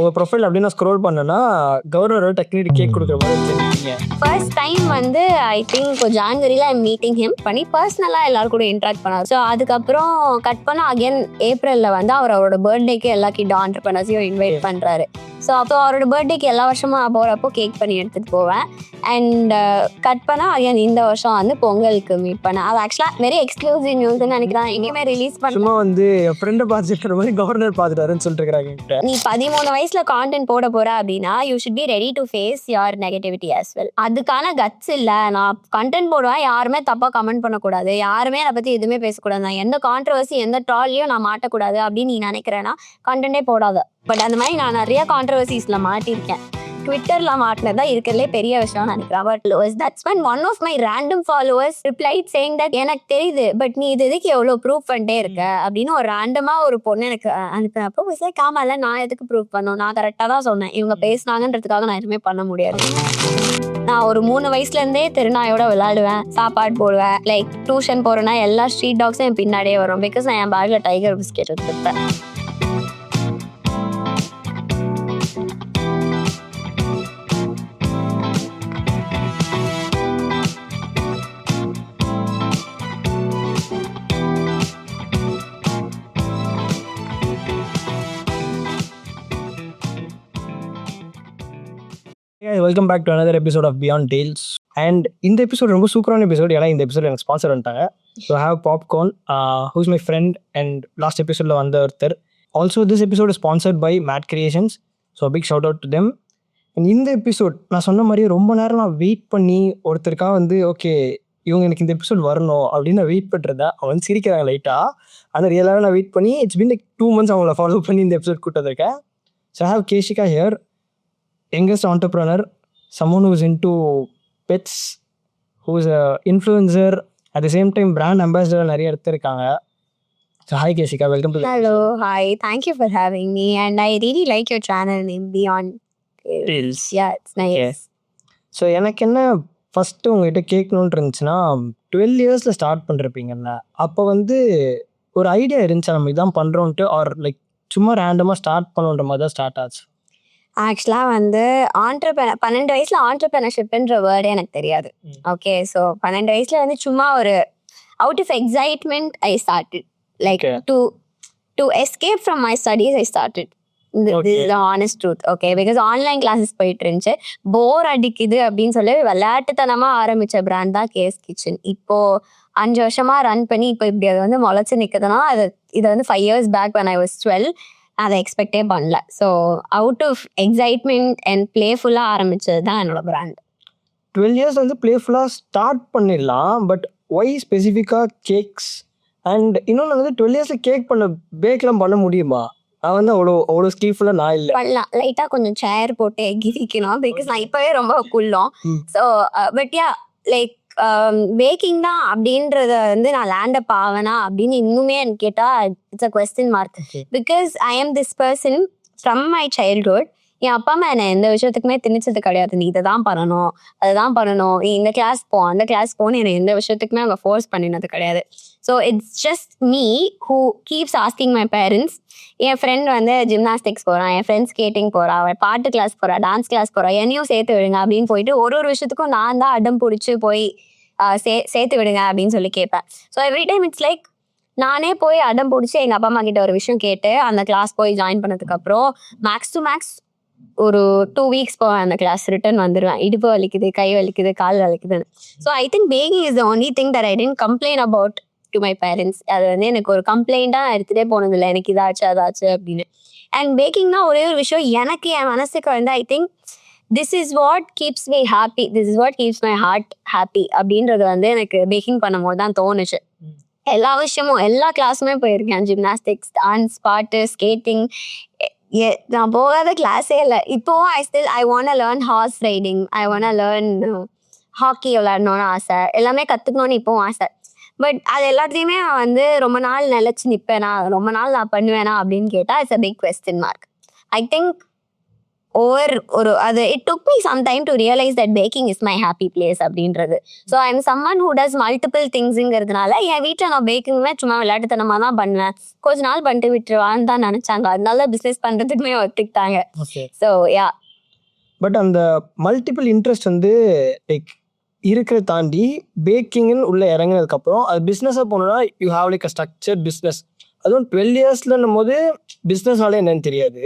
உங்க ப்ரொஃபைல் அப்படின்னு நான் ஸ்க்ரோல் பண்ணேன்னா கவர்னரோட டெக்னிக் கேக் கொடுக்குற மாதிரி வச்சிருக்கீங்க. ஃபர்ஸ்ட் டைம் வந்து ஐ திங்க் ஜான்வரியில் ஐ மீட்டிங் ஹிம் பண்ணி பர்சனலாக எல்லாரும் கூட இன்ட்ராக்ட் பண்ணார். ஸோ அதுக்கப்புறம் கட் பண்ண அகைன் ஏப்ரலில் வந்து அவரோட பர்த்டேக்கு எல்லா கிட் ஆண்டர்பிரனர்ஸையும் இன்வைட் பண்ணுறாரு. ஸோ அப்போ அவரோட பர்த்டேக்கு எல்லா வருஷமும் போகிறப்போ கேக் பண்ணி எடுத்துகிட்டு போவேன். அண்ட் கட் பண்ணால் அகைன் இந்த வருஷம் வந்து பொங்கலுக்கு மீட் பண்ணேன். அது ஆக்சுவலாக வெரி எக்ஸ்க்ளூசிவ் நியூஸ்ன்னு நினைக்கிறேன். எங்கேயுமே ரிலீஸ் பண்ண சும்மா வந்து என் ஃப்ரெண்டை பார்த்துக்கிற மாதிரி கவர்னர் பார்த்துட்டாருன்னு சொல்லிட்டு இருக்கிறாங்க. நீ 13 வயசுல கான்டென்ட் போட போற அப்படின்னா you should be ready to face your negativity as well. அதுக்கான கட்ஸ் இல்ல. நான் கண்டென்ட் போடுவேன், யாருமே தப்பா கமெண்ட் பண்ணக்கூடாது, யாருமே அதை பத்தி எதுவுமே பேசக்கூடாது, நான் எந்த கான்ட்ரவர்சி எந்த ட்ரால்லையும் நான் மாட்டக்கூடாது அப்படின்னு நீ நினைக்கிறேன்னா கண்டென்ட்டே போடாத. பட் அந்த மாதிரி நான் நிறைய கான்ட்ரவர்சிஸ்ல மாட்டிருக்கேன். ட்விட்டர்ல மாட்டினதான் இருக்கிறதுலே பெரிய விஷயம் நினைக்கிறேன். But that's when one of my random followers replied saying that எனக்கு தெரியுது பட் நீ இது எதுக்கு எவ்வளோ ப்ரூவ் பண்ணிட்டே இருக்க அப்படின்னு ஒரு ரேண்டமா ஒரு பொண்ணு எனக்கு அனுப்பினப்போ காமல நான் எதுக்கு ப்ரூவ் பண்ணோம், நான் கரெக்டாக தான் சொன்னேன், இவங்க பேசினாங்கன்றதுக்காக நான் எதுவுமே பண்ண முடியாது. நான் ஒரு 3 வயசுல இருந்தே திருநாயோட விளையாடுவேன், சாப்பாடு போடுவேன், லைக் டியூஷன் போறேன்னா எல்லா ஸ்ட்ரீட் டாக்ஸும் என் பின்னாடியே வரும். பிகாஸ் நான் என் பேக்ல டைகர் பிஸ்கெட் எடுத்துப்பேன். Welcome back to another episode of Beyond Tales. And இந்த எபிசோட் ரொம்ப சூப்பரான எபிசோட். ஏன்னா இந்த எபிசோட் எனக்கு ஸ்பான்சர் பண்ணிட்டாங்க. So have popcorn who's my friend and last எபிசோடில் வந்த ஒருத்தர். Also this episode is sponsored by Mad Creations. So big shout out to them. And இந்த எபிசோட் நான் சொன்ன மாதிரி ரொம்ப நேரம் நான் வெயிட் பண்ணி ஒருத்தருக்காக வந்து ஓகே இவங்க எனக்கு இந்த எபிசோட் வரணும் அப்படின்னு நான் வெயிட் பண்ணுறதா அவன் சிரிக்கிறாங்க லைட்டாக. ஆனால் ரியலாக நான் வெயிட் பண்ணி இட்ஸ் பீன் லைக் 2 months அவங்கள ஃபாலோ பண்ணி இந்த எபிசோட் கூட்டு வந்திருக்கேன். So I have Keshika here, youngest entrepreneur, someone who's into pets, who's a influencer, at the same time brand ambassador நிறைய எடுத்திருக்காங்க. So hi Keshika, welcome to the Hello, hi, thank you for having me and I really like your channel name Beyond Tales. Yeah, it's nice. Yeah. So எனக்கு என்ன first உங்ககிட்ட கேட்கணுன்னு இருந்துச்சுன்னா 12 yearsல start பண்ணிருப்பீங்கல்ல, அப்போ வந்து ஒரு ஐடியா இருந்துச்சா நம்ம இதான் பண்ணுறோன்ட்டு, ஆர் லைக் சும்மா ரேண்டமாக ஸ்டார்ட் பண்ணுன்ற மாதிரி தான் ஸ்டார்ட் ஆச்சு? ஆக்சுவலாக வந்து 12 வயசுல ஆண்டர்பிரினர்ஷிப்ன்ற வேர்டே எனக்கு தெரியாது. ஓகே, ஸோ 12 வயசுல வந்து சும்மா ஒரு out of excitement I started like to escape from my studies I started. This is the honest truth. Okay, because online classes போயிட்டு இருந்துச்சு, போர் அடிக்குது அப்படின்னு சொல்லி விளையாட்டுத்தனமா ஆரம்பிச்ச பிராண்ட் தான் கேஸ் கிச்சன். இப்போ 5 வருஷமா ரன் பண்ணி இப்போ இப்படி அது வந்து முளைச்சு நிற்குதுன்னா இது வந்து 5 years back when I was 12 அதை எக்ஸ்பெக்டே பண்ணல. So out of excitement and பிளேஃபுல்லாக ஆரம்பிச்சது தான் என்னோட பிராண்ட். 12 years வந்து பிளேஃபுல்லாக ஸ்டார்ட் பண்ணிடலாம், பட் ஒய் ஸ்பெசிஃபிக்காக கேக்ஸ்? அண்ட் இன்னொன்று வந்து 12 yearsல கேக் பேக்லாம் பண்ண முடியுமா? நான் வந்து அவ்வளோ ஸ்கீஃபுல்லாக நான் இல்லை. பண்ணலாம், லைட்டாக கொஞ்சம் சேர் போட்டு கிரிக்கணும், பிகாஸ் நான் இப்போவே ரொம்ப குள்ளோம். So but yeah like baking தான் அப்படின்றத வந்து நான் லேண்டப் ஆவேனா அப்படின்னு இன்னுமே எனக்கு கேட்டால் it's a question mark. Because I am this person from my childhood. என் அப்பா அம்மா என்னை எந்த விஷயத்துக்குமே திணிச்சது கிடையாது. நீ இதை தான் பண்ணணும், அதுதான் பண்ணணும், நீ இந்த கிளாஸ் போ அந்த கிளாஸ் போன்னு என்னை எந்த விஷயத்துக்குமே அவங்க ஃபோர்ஸ் பண்ணினது கிடையாது. So it's just me who keeps asking my parents. N friend வந்து ஜிம்னாஸ்டிக்ஸ் போகிறான், என் ஃப்ரெண்ட் ஸ்கேட்டிங் போகிறா, அவள் பாட்டு கிளாஸ் போகிறா, டான்ஸ் கிளாஸ் போகிறா, என்னையும் சேர்த்து விடுங்க அப்படின்னு போயிட்டு ஒரு விஷயத்துக்கும் நான் தான் அடம் பிடிச்சி போய் சேர்த்து விடுங்க அப்படின்னு சொல்லி கேட்பேன். So every time it's like நானே போய் அடம் பிடிச்சி எங்கள் அப்பா அம்மா கிட்ட ஒரு விஷயம் கேட்டு அந்த கிளாஸ் போய் ஜாயின் பண்ணதுக்கப்புறம் மேக்ஸ் டு மேக்ஸ் ஒரு 2 weeks போவேன் அந்த கிளாஸ், ரிட்டர்ன் வந்துடுவேன், இடுப்பு வலிக்குது, கை வலிக்குது, கால் வலிக்குதுன்னு. So I think baking is the only thing that I tend complain about to my parents. அது வந்து எனக்கு ஒரு கம்ப்ளைண்ட்டாக எடுத்துகிட்டே போனதில்லை, எனக்கு இதாச்சு அதாச்சு அப்படின்னு. அண்ட் பேக்கிங்னா ஒரே ஒரு விஷயம் எனக்கு என் மனசுக்கு வந்து I think this is what keeps me happy, this is what keeps my heart happy அப்படின்றது வந்து எனக்கு பேக்கிங் பண்ணும்போது தான் தோணுச்சு. எல்லா விஷயமும் எல்லா கிளாஸுமே போயிருக்கேன், ஜிம்னாஸ்டிக்ஸ், டான்ஸ், பாட்டு, ஸ்கேட்டிங், நான் போகாத கிளாஸே இல்லை. இப்போவும் I want learn horse riding, I want learn hockey விளையாடணும்னு ஆசை, எல்லாமே கற்றுக்கணும்னு இப்போவும் ஆசை. பட் அது எல்லாத்தையுமே நான் வந்து ரொம்ப நாள் நிலச்சி நிற்பேனா, ரொம்ப நாள் நான் பண்ணுவேனா அப்படின்னு கேட்டால் it's a big question mark. I think ஒரு அது it took me some time to realise that baking is my happy place அப்படின்றது. So I am someone who does multiple திங்ஸுங்கிறதுனால என் வீட்டில் நான் பேக்கிங்மே சும்மா விளையாட்டுத்தனமாக தான் பண்ணுவேன். கொஞ்ச நாள் பண்ணிட்டு விட்டுருவான்னு தான் நினைச்சாங்க. அதனால பிஸ்னஸ் பண்றதுக்குமே ஒத்துக்கிட்டாங்க. So yeah. பட் அந்த மல்டிபிள் இன்ட்ரெஸ்ட் வந்து லைக் இருக்கிறத தாண்டி பேக்கிங்னு உள்ள இறங்கினதுக்கப்புறம் அது பிஸ்னஸாக போனோம்னா you have like a structure business. அதுவும் 12 இயர்ஸ்லன்னும் போது பிஸ்னஸ்னாலே என்னன்னு தெரியாது.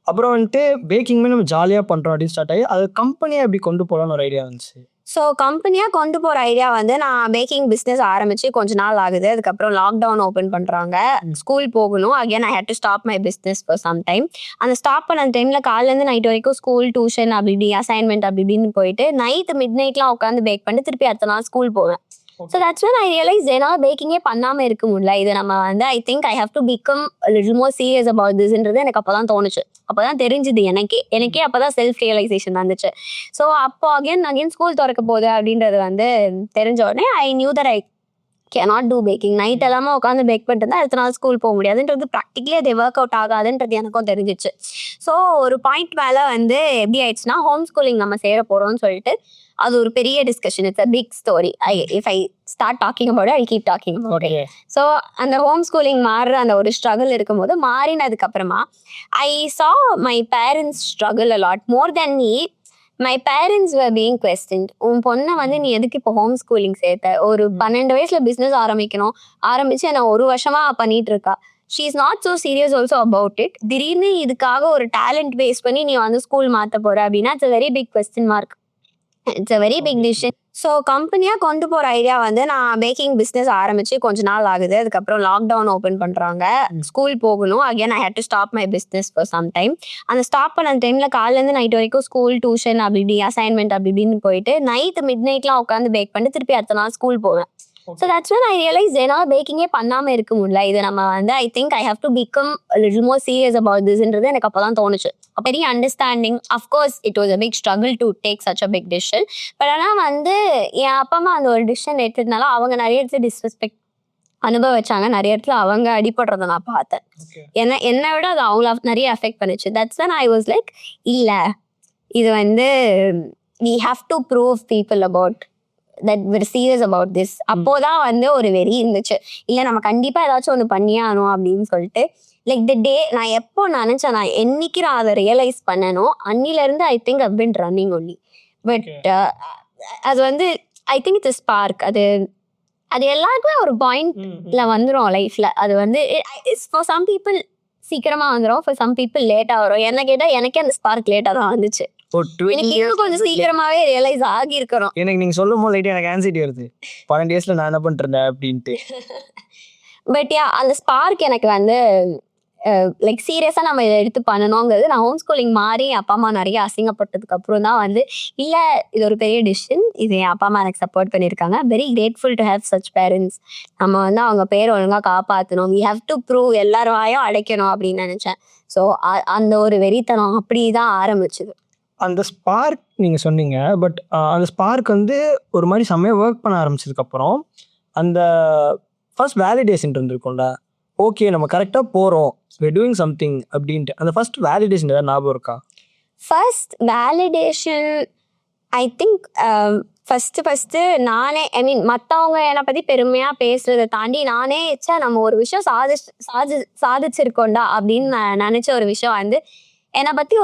அப்புறம் வந்துட்டு பேக்கிங்மே நம்ம ஜாலியாக பண்ணுறோம் அப்படின்னு ஸ்டார்ட் ஆகி அது கம்பெனியாக எப்படி கொண்டு போகலான்னு ஒரு ஐடியா இருந்துச்சு. ஸோ கம்பெனியாக கொண்டு போகிற ஐடியா வந்து நான் பேக்கிங் பிஸ்னஸ் ஆரம்பித்து கொஞ்ச நாள் ஆகுது. அதுக்கப்புறம் லாக்டவுன் ஓப்பன் பண்ணுறாங்க. ஸ்கூல் போகணும். Again I had to stop my business for some time. அந்த ஸ்டாப் பண்ண டைமில் காலையிலேருந்து நைட் வரைக்கும் ஸ்கூல், டியூஷன் அப்படி இப்படி அசைன்மெண்ட் அப்படி இப்படின்னு போயிட்டு நைட்டு மிட் நைட்லாம் உட்காந்து பேக் பண்ணிட்டு திருப்பி அடுத்த நாள் ஸ்கூல் போவேன். So that's when I realized என்னால் பேக்கிங்கே பண்ணாமல் இருக்க முடியல. இது நம்ம வந்து I think I have to become little more serious about திஸ்ன்றது எனக்கு அப்போ தான் தோணுச்சு. அப்போ தான் தெரிஞ்சுது எனக்கே அப்போ தான் செல்ஃப் ரியலைசேஷன் வந்துச்சு. ஸோ அப்போ அகேன் ஸ்கூல் திறக்க போகுது அப்படின்றது வந்து தெரிஞ்ச உடனே I knew that I cannot do baking. Night எல்லாமே உட்காந்து பேக் பண்ணிட்டு இருந்தால் அடுத்த நாள் ஸ்கூல் போக முடியாதுன்றது ப்ராக்டிக்கலி அது ஒர்க் அவுட் ஆகாதுன்றது எனக்கும் தெரிஞ்சிச்சு. ஸோ ஒரு பாயிண்ட் மேலே வந்து எப்படி ஆயிடுச்சுன்னா ஹோம் ஸ்கூலிங் நம்ம சேர போகிறோம்னு சொல்லிட்டு அது ஒரு பெரிய discussion. It's a big story. If I start talking about I keep talking about it. So அந்த ஹோம் ஸ்கூலிங் மாறுற அந்த ஒரு ஸ்ட்ரகிள் இருக்கும்போது மாறினதுக்கு அப்புறமா I saw my parents struggle a lot more than me. My parents were being questioned. உன் பொண்ணை வந்து நீ எதுக்கு இப்போ ஹோம் ஸ்கூலிங் சேர்த்த? ஒரு 12 வயசுல பிஸ்னஸ் ஆரம்பிச்சு நான் 1 வருஷமா பண்ணிட்டு இருக்கா. She is not so serious also about it. திடீர்னு இதுக்காக ஒரு டேலண்ட் பேஸ் பண்ணி நீ வந்து ஸ்கூல் மாற்ற போற அப்படின்னா it's a very big question mark. It's a very big decision. So கம்பெனியாக கொண்டு போகிற ஐடியா வந்து நான் பேக்கிங் பிஸ்னஸ் ஆரம்பித்து கொஞ்ச நாள் ஆகுது. அதுக்கப்புறம் லாக்டவுன் ஓப்பன் பண்ணுறாங்க. ஸ்கூல் போகணும். Again I had to stop my business for some time. அந்த ஸ்டாப் பண்ண டைமில் காலையிலேருந்து நைட் வரைக்கும் ஸ்கூல், டியூஷன் அப்படி இப்படி அசைன்மெண்ட் அப்படி இப்படின்னு போயிட்டு நைட்டு மிட் நைட்லாம் உட்காந்து பேக் பண்ணிட்டு திருப்பி அடுத்த நாள் ஸ்கூல் போவேன். So that's when I realized என்னால் பேக்கிங்கே பண்ணாமல் இருக்க முடியல. இது நம்ம வந்து I think I have to become little more serious about திஸ்ன்றது எனக்கு அப்போ தான் தோணுச்சு. பெரிய understanding. Of course it was a big struggle to take such a big decision. But ஆனால் வந்து என் அப்பா அம்மா அந்த ஒரு டிசிஷன் எடுத்ததுனால அவங்க நிறைய இடத்துல டிஸ்ரெஸ்பெக்ட் அனுபவிச்சாங்க. நிறைய இடத்துல அவங்க அடிபடுறதை நான் பார்த்தேன். என்னை விட அது அவங்கள நிறைய அஃபெக்ட் பண்ணுச்சு. That's when I was like இல்லை இது வந்து we have to prove people about that we're serious about this. அப்போதான் வந்து ஒரு வெறி இருந்துச்சு. இல்லை நம்ம கண்டிப்பா ஏதாச்சும் ஒன்று பண்ணியே ஆகணும் அப்படின்னு சொல்லிட்டு லைக் த டே நான் எப்போ நினைச்சேன் நான் என்னைக்கு நான் அதை ரியலைஸ் பண்ணணும் அன்னிலேருந்து I think I've been running only. But அது வந்து ஐ திங்க் இட்ஸ் ஸ்பார்க். அது எல்லாருக்குமே ஒரு பாயிண்ட்ல வந்துடும் லைஃப்ல. அது வந்து ஃபார் சம் பீப்புள் சீக்கிரமா வந்துடும், ஃபார் சம் பீப்புள் லேட்டா வரும். என்ன கேட்டா எனக்கே அந்த ஸ்பார்க் லேட்டா தான் வந்துச்சு. எனக்கு இன்னும் கொஞ்சம் சீக்கிரமாவே ரியலைஸ் ஆகி இருக்கிறோம். எனக்கு நீங்க சொல்லும் போது லைட்டா எனக்கு ஆன்சைட்டி வருது. 12 இயர்ஸ்ல நான் என்ன பண்ணிட்டு அப்படின்ட்டு. பட் யா அந்த ஸ்பார்க் எனக்கு வந்து லைக் சீரியஸாக நம்ம இதை எடுத்து பண்ணணுங்கிறது நான் ஹோம் ஸ்கூலிங் மாறி அப்பா அம்மா நிறைய அசிங்கப்பட்டதுக்கு அப்புறம் தான் வந்து இல்லை இது ஒரு பெரிய டிசிஷன். இது என் அப்பா அம்மா எனக்கு சப்போர்ட் பண்ணியிருக்காங்க. Very grateful to have such parents. நம்ம வந்து அவங்க பேர் ஒழுங்காக காப்பாற்றணும். வி ஹாவ் டு ப்ரூவ் எல்லாரும் வாயும் அடைக்கணும் அப்படின்னு நினச்சேன். ஸோ அந்த ஒரு வெறித்தனம் அப்படி தான் ஆரம்பிச்சுது. அந்த ஸ்பார்க் நீங்க சொன்னீங்க. பட் அந்த ஸ்பார்க் வந்து ஒரு மாதிரி செம்மையாக ஒர்க் பண்ண ஆரம்பிச்சதுக்கப்புறம் அந்த ஃபர்ஸ்ட் வேலிடேஷன் இருந்திருக்கும்ல. ஓகே நம்ம கரெக்டாக போகிறோம், we're doing something அப்படின்ட்டு அந்த ஃபர்ஸ்ட் வேலிடேஷன் ஏதாவது ஞாபகம் இருக்கா? First validation I think first நானே ஐ மீன் மற்றவங்க என்னை பற்றி பெருமையாக பேசுறதை தாண்டி நானே நம்ம ஒரு விஷயம் சாதிச்சிருக்கோண்டா அப்படின்னு நான் நினச்ச ஒரு விஷயம் வந்து என்னை பற்றி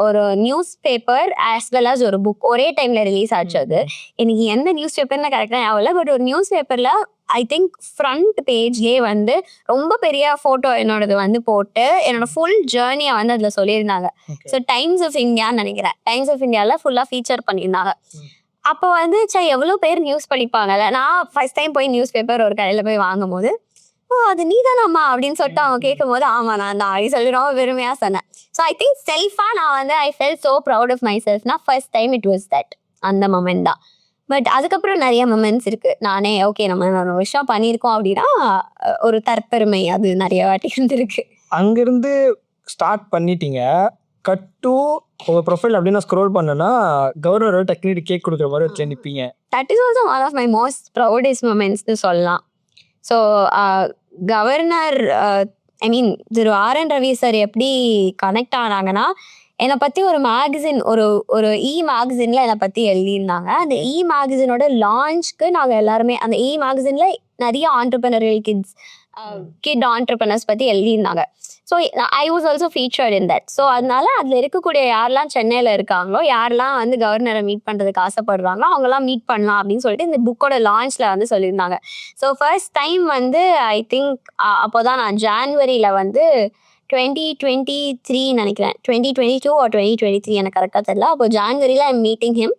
ஒரு newspaper as well as ஒரு புக் ஒரே டைம்ல ரிலீஸ் ஆச்சு. அது எனக்கு எந்த நியூஸ் பேப்பர்னு கரெக்டாக ஞாபகம் இல்லை. பட் ஒரு நியூஸ் பேப்பர்ல ஐ திங்க் ஃப்ரண்ட் பேஜ்லேயே வந்து ரொம்ப பெரிய ஃபோட்டோ என்னோடது வந்து போட்டு என்னோட ஃபுல் ஜேர்னியை வந்து அதில் சொல்லியிருந்தாங்க. ஸோ டைம்ஸ் ஆஃப் இந்தியான்னு நினைக்கிறேன். டைம்ஸ் ஆஃப் இந்தியாவில் ஃபுல்லாக ஃபீச்சர் பண்ணியிருந்தாங்க. அப்போ வந்து எவ்வளோ பேர் நியூஸ் படிப்பாங்கல்ல. நான் ஃபர்ஸ்ட் டைம் போய் நியூஸ் பேப்பர் ஒரு கடையில் போய் வாங்கும் போது அது நீதானம்மா அப்படின்னு சொல்லிட்டு அவங்க கேட்கும் போது ஆமா நான் தான் அப்படி சொல்லி ரொம்ப பெருமையா சொன்னேன். ஸோ ஐ திங்க் செல்ஃபா நான் வந்து I felt so proud of my செல்ஃப்னா first time it was that அந்த மொமெண்ட் தான். பட் அதுக்கப்புறம் நிறைய மொமெண்ட்ஸ் இருக்கு. நானே ஓகே நம்ம ஒரு விஷயம் பண்ணியிருக்கோம் அப்படின்னா ஒரு தற்பெருமை அது நிறைய வாட்டி இருந்திருக்கு. அங்கிருந்து ஸ்டார்ட் பண்ணிட்டீங்க. கட் டு உங்க ப்ரொஃபைல் அப்படின்னு ஸ்க்ரோல் பண்ணனா கவர்னர் டெக்னிக் கேக் கொடுக்குற மாதிரி வச்சு நிற்பீங்க. That is also one of my most proudest மொமெண்ட்ஸ்னு சொல்லலாம். ஸோ கவர்னர் ஐ மீன் திரு ஆர் என் ரவி சார் எப்படி கனெக்ட் ஆனாங்கன்னா என்னை பத்தி ஒரு மேகசின் ஒரு மேகசின்ல என்னை பத்தி எழுதியிருந்தாங்க. அந்த மேகசினோட லான்ச்க்கு நாங்க எல்லாருமே அந்த மேகசின்ல நிறைய ஆண்டர்பிரினரியல் கிட் ஆண்டர்பிரினர்ஸ் பத்தி எழுதியிருந்தாங்க. So I was also featured in that. So அதனால அதில் இருக்கக்கூடிய யாரெல்லாம் சென்னையில் இருக்காங்களோ, யாரெல்லாம் வந்து கவர்னரை மீட் பண்ணுறதுக்கு ஆசைப்படுறாங்களோ அவங்கெல்லாம் மீட் பண்ணலாம் அப்படின்னு சொல்லிட்டு இந்த புக்கோட லான்ச்சில் வந்து சொல்லியிருந்தாங்க. ஸோ ஃபர்ஸ்ட் டைம் வந்து ஐ திங்க் அப்போதான் நான் ஜான்வரியில் வந்து 2023 நினைக்கிறேன், 2022 or 2023 எனக்கு கரெக்டாக தெரியல. அப்போ ஜான்வரியில் I'm meeting him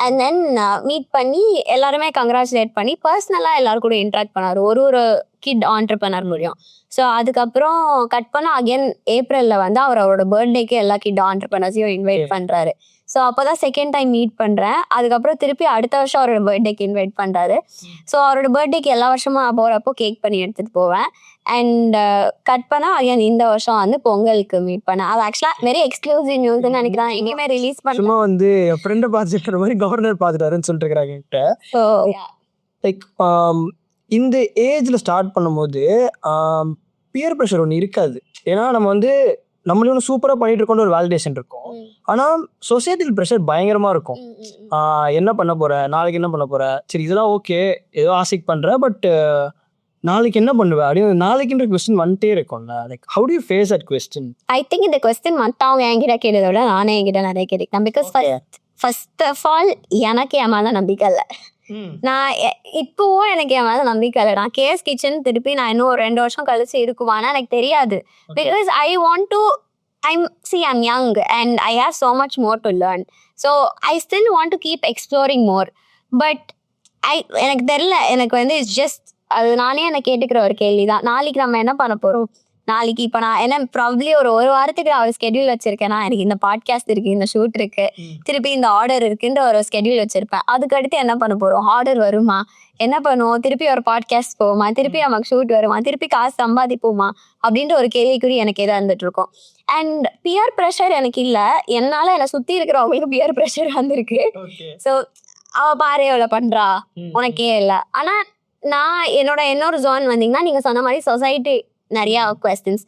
and then meet பண்ணி எல்லாருமே கங்க்ராச்சுலேட் பண்ணி பர்சனலாக எல்லாரும் கூட இன்ட்ராக்ட் பண்ணார் ஒரு கிட் ஆண்டர்பிரினர் முடியும். ஸோ அதுக்கப்புறம் கட் பண்ண அகைன் ஏப்ரலில் வந்து அவரோட பர்த்டேக்கு எல்லா கிட் ஆண்டர்பிரினர்ஸையும் இன்வைட் பண்ணுறாரு. ஸோ அப்போதான் செகண்ட் டைம் மீட் பண்ணுறேன். அதுக்கப்புறம் திருப்பி அடுத்த வருஷம் அவரோட பர்த்டேக்கு இன்வைட் பண்ணுறாரு. ஸோ அவரோட பர்த்டேக்கு எல்லா வருஷமும் போகிறப்போ கேக் பண்ணி எடுத்துகிட்டு போவேன். அண்ட் கட் பண்ணால் அகைன் இந்த வருஷம் வந்து பொங்கலுக்கு மீட் பண்ணேன். அது ஆக்சுவலாக வெரி எக்ஸ்க்ளூசிவ் நியூஸ்ன்னு நினைக்கிறேன், எங்கேயுமே ரிலீஸ் பண்ண. சும்மா வந்து என் ஃப்ரெண்டை பார்த்துட்டு மாதிரி கவர்னர் பார்த்துட்டாருன்னு சொல்லிட்டு இருக்கிறாங்க கிட்ட. ஸோ லைக் இந்த ஏஜில் ஸ்டார்ட் பண்ணும்போது பியர் ப்ரெஷர் ஒன்று இருக்காது. ஏன்னா நம்ம வந்து நம்மளே ஒன்று சூப்பராக பண்ணிட்டு இருக்கோம்னு ஒரு வேலிடேஷன் இருக்கும். ஆனால் சொசைட்டியில் ப்ரெஷர் பயங்கரமாக இருக்கும். என்ன பண்ண போற, நாளைக்கு என்ன பண்ண போற, சரி இதெல்லாம் ஓகே ஏதோ ஆசைக்கு பண்ணுற, பட் நாளைக்கு என்ன பண்ணுவேன் அப்படின்னு நாளைக்குன்ற கொஸ்டின் வந்துட்டே இருக்கும்ல. Like how do you face that question? I think இந்த கொஸ்டின் மற்றவங்க என்கிட்ட கேட்டதை விட நானே என்கிட்ட நிறைய கேட்டேன். பிகாஸ் ஃபர்ஸ்ட் ஆஃப் ஆல் எனக்கு என் மேலே நம்பிக்கை இல்லை. நான் இப்பவும் எனக்கு என் மேலே நம்பிக்கை இல்லை. நான் கேஸ் கிச்சன் திருப்பி நான் இன்னும் ஒரு 2 வருஷம் கழிச்சு இருக்குவானா எனக்கு தெரியாது. Because I want to I'm young and I have so much more to learn. So I still want to keep exploring more. But எனக்கு தெரியல, எனக்கு வந்து இட்ஸ் ஜஸ்ட் அது நானே என்னை கேட்டுக்கிற ஒரு கேள்வி தான். நாளைக்கு நம்ம என்ன பண்ண போகிறோம், நாளைக்கு இப்போ நான் என்ன ப்ராப்ளி ஒரு வாரத்துக்கு அவர் ஸ்கெடியூல் வச்சிருக்கேன்னா, எனக்கு இந்த பாட்காஸ்ட் இருக்குது, இந்த ஷூட் இருக்குது, திருப்பி இந்த ஆர்டர் இருக்குன்ற ஒரு ஸ்கெடியூல் வச்சிருப்பேன். அதுக்கடுத்து என்ன பண்ண போகிறோம், ஆர்டர் வருமா, என்ன பண்ணுவோம், திருப்பி ஒரு பாட்காஸ்ட் போவோமா, திருப்பி நமக்கு ஷூட் வருமா, திருப்பி காசு சம்பாதிப்போமா அப்படின்ற ஒரு கேள்விக்குறி எனக்கு எதாக இருந்துட்டு இருக்கும். அண்ட் பியர் ப்ரெஷர் எனக்கு இல்லை, என்னால் என்னை சுற்றி இருக்கிறவங்களுக்கு பியர் ப்ரெஷர் வந்திருக்கு. ஸோ அவள் பாரு எவ்வளோ பண்ணுறா உனக்கே இல்லை. ஆனால் நான் இன்னொரு ஜோன் வந்தீங்கன்னா நீங்கள் சொன்ன மாதிரி சொசைட்டி நிறைய கொஸ்டின்ஸ்,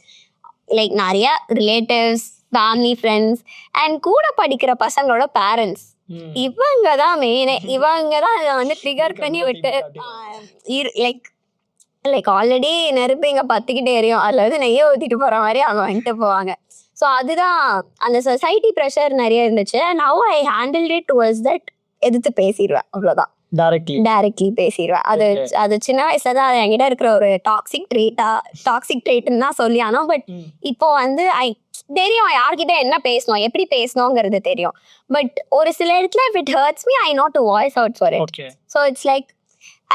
லைக் நிறைய ரிலேட்டிவ்ஸ், ஃபேமிலி, ஃப்ரெண்ட்ஸ் அண்ட் கூட படிக்கிற பசங்களோட பேரண்ட்ஸ், இவங்க தான் மெயினே. இவங்க தான் வந்து ட்ரிகர் பண்ணி விட்டு லைக் ஆல்ரெடி நெருப்பு இங்கே பத்துக்கிட்டே எரியும், அதில் வந்து நெய்ய ஊற்றிட்டு போகிற மாதிரி அவங்க வந்துட்டு போவாங்க. ஸோ அதுதான் அந்த சொசைட்டி ப்ரெஷர் நிறைய இருந்துச்சு. Now I handle it towards that, எதிர்த்து பேசிடுவேன், அவ்வளோதான். டைரக்ட்லி பேசிடுவேன். அது சின்ன வயசுல தான் அது என்கிட்ட இருக்கிற ஒரு டாக்ஸிக் ட்ரீட்னு தான் சொல்லி. ஆனால் பட் இப்போ வந்து தெரியும் யார்கிட்ட என்ன பேசணும், எப்படி பேசணுங்கிறது தெரியும். பட் ஒரு சில இடத்துல if it hurts me, I know to voice out for it. So it's like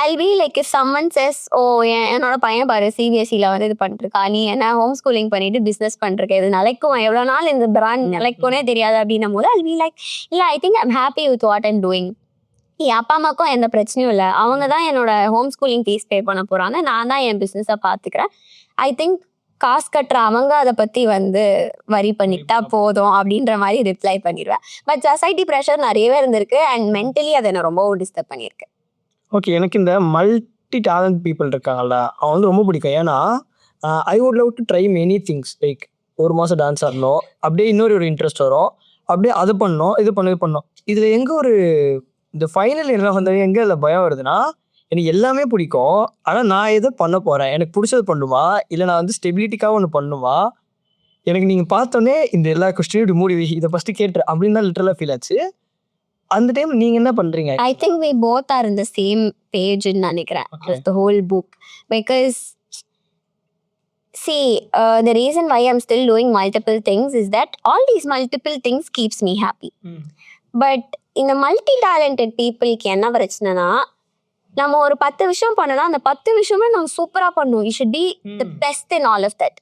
I'll be like, if someone says, என்னோட பையன் பாரு CBSEல வந்து இது பண்ணிருக்கா, நீ என்ன ஹோம் ஸ்கூலிங் பண்ணிட்டு பிஸ்னஸ் பண்ணிருக்க, இது நிலைக்கும், எவ்வளோ நாள் இந்த பிராண்ட் நிலைக்கும்னே தெரியாது அப்படின்னும் போது I'll be like, இல்லை I think I'm happy with what I'm doing. என் அப்பா அம்மாக்கும் எந்த பிரச்சனையும் இல்லை, அவங்க தான் என்னோட ஹோம் ஸ்கூலிங் ஃபீஸ் பே பண்ண போகிறாங்க, நான் தான் என் பிஸ்னஸை பார்த்துக்கிறேன். ஐ திங்க் காசு கட்டுற அவங்க அதை பற்றி வந்து வரி பண்ணிக்கிட்டா போதும் அப்படின்ற மாதிரி ரிப்ளை பண்ணிடுவேன். பட் சொசைட்டி ப்ரெஷர் நிறையவே இருந்திருக்கு அண்ட் மென்டலி அதை என்ன ரொம்பவும் டிஸ்டர்ப் பண்ணியிருக்கு. ஓகே, எனக்கு இந்த மல்டி டேலண்ட் பீப்புள் இருக்காங்கல்ல, அவங்க வந்து ரொம்ப பிடிக்கும். ஏன்னா I would love to try many things. Like ஒரு மாதம் டான்ஸ் ஆடணும், அப்படியே இன்னொரு இன்ட்ரெஸ்ட் வரும், அப்படியே அது பண்ணோம், இது பண்ணோம். இதில் எங்கே ஒரு இந்த ஃபைனல் என்ன வந்து எங்கே இதில் பயம் வருதுன்னா, எனக்கு எல்லாமே பிடிக்கும், ஆனால் நான் எதை பண்ண போகிறேன், எனக்கு பிடிச்சது பண்ணுமா, இல்லை நான் வந்து ஸ்டெபிலிட்டிக்காக ஒன்று பண்ணுமா, எனக்கு நீங்கள் பார்த்தோன்னே இந்த எல்லா கொஸ்டினும் இப்படி மூடி இதை ஃபஸ்ட்டு கேட்டுரு அப்படின்னு தான் லிட்டரலாக ஃபீல் ஆச்சு. அந்த டைம் நீங்க என்ன பண்றீங்க? I think we both are in the same page in நினைக்கிறேன். The whole book, because see, the reason why I'm still doing multiple things is that all these multiple things keeps me happy. But இந்த multi talented பீப்புளுக்கு என்ன பிரச்சனைனா, நம்ம ஒரு 10 விஷயம் பண்ணனா அந்த 10 விஷயமே நம்ம சூப்பரா பண்ணுவோம். You should be the best in all of that.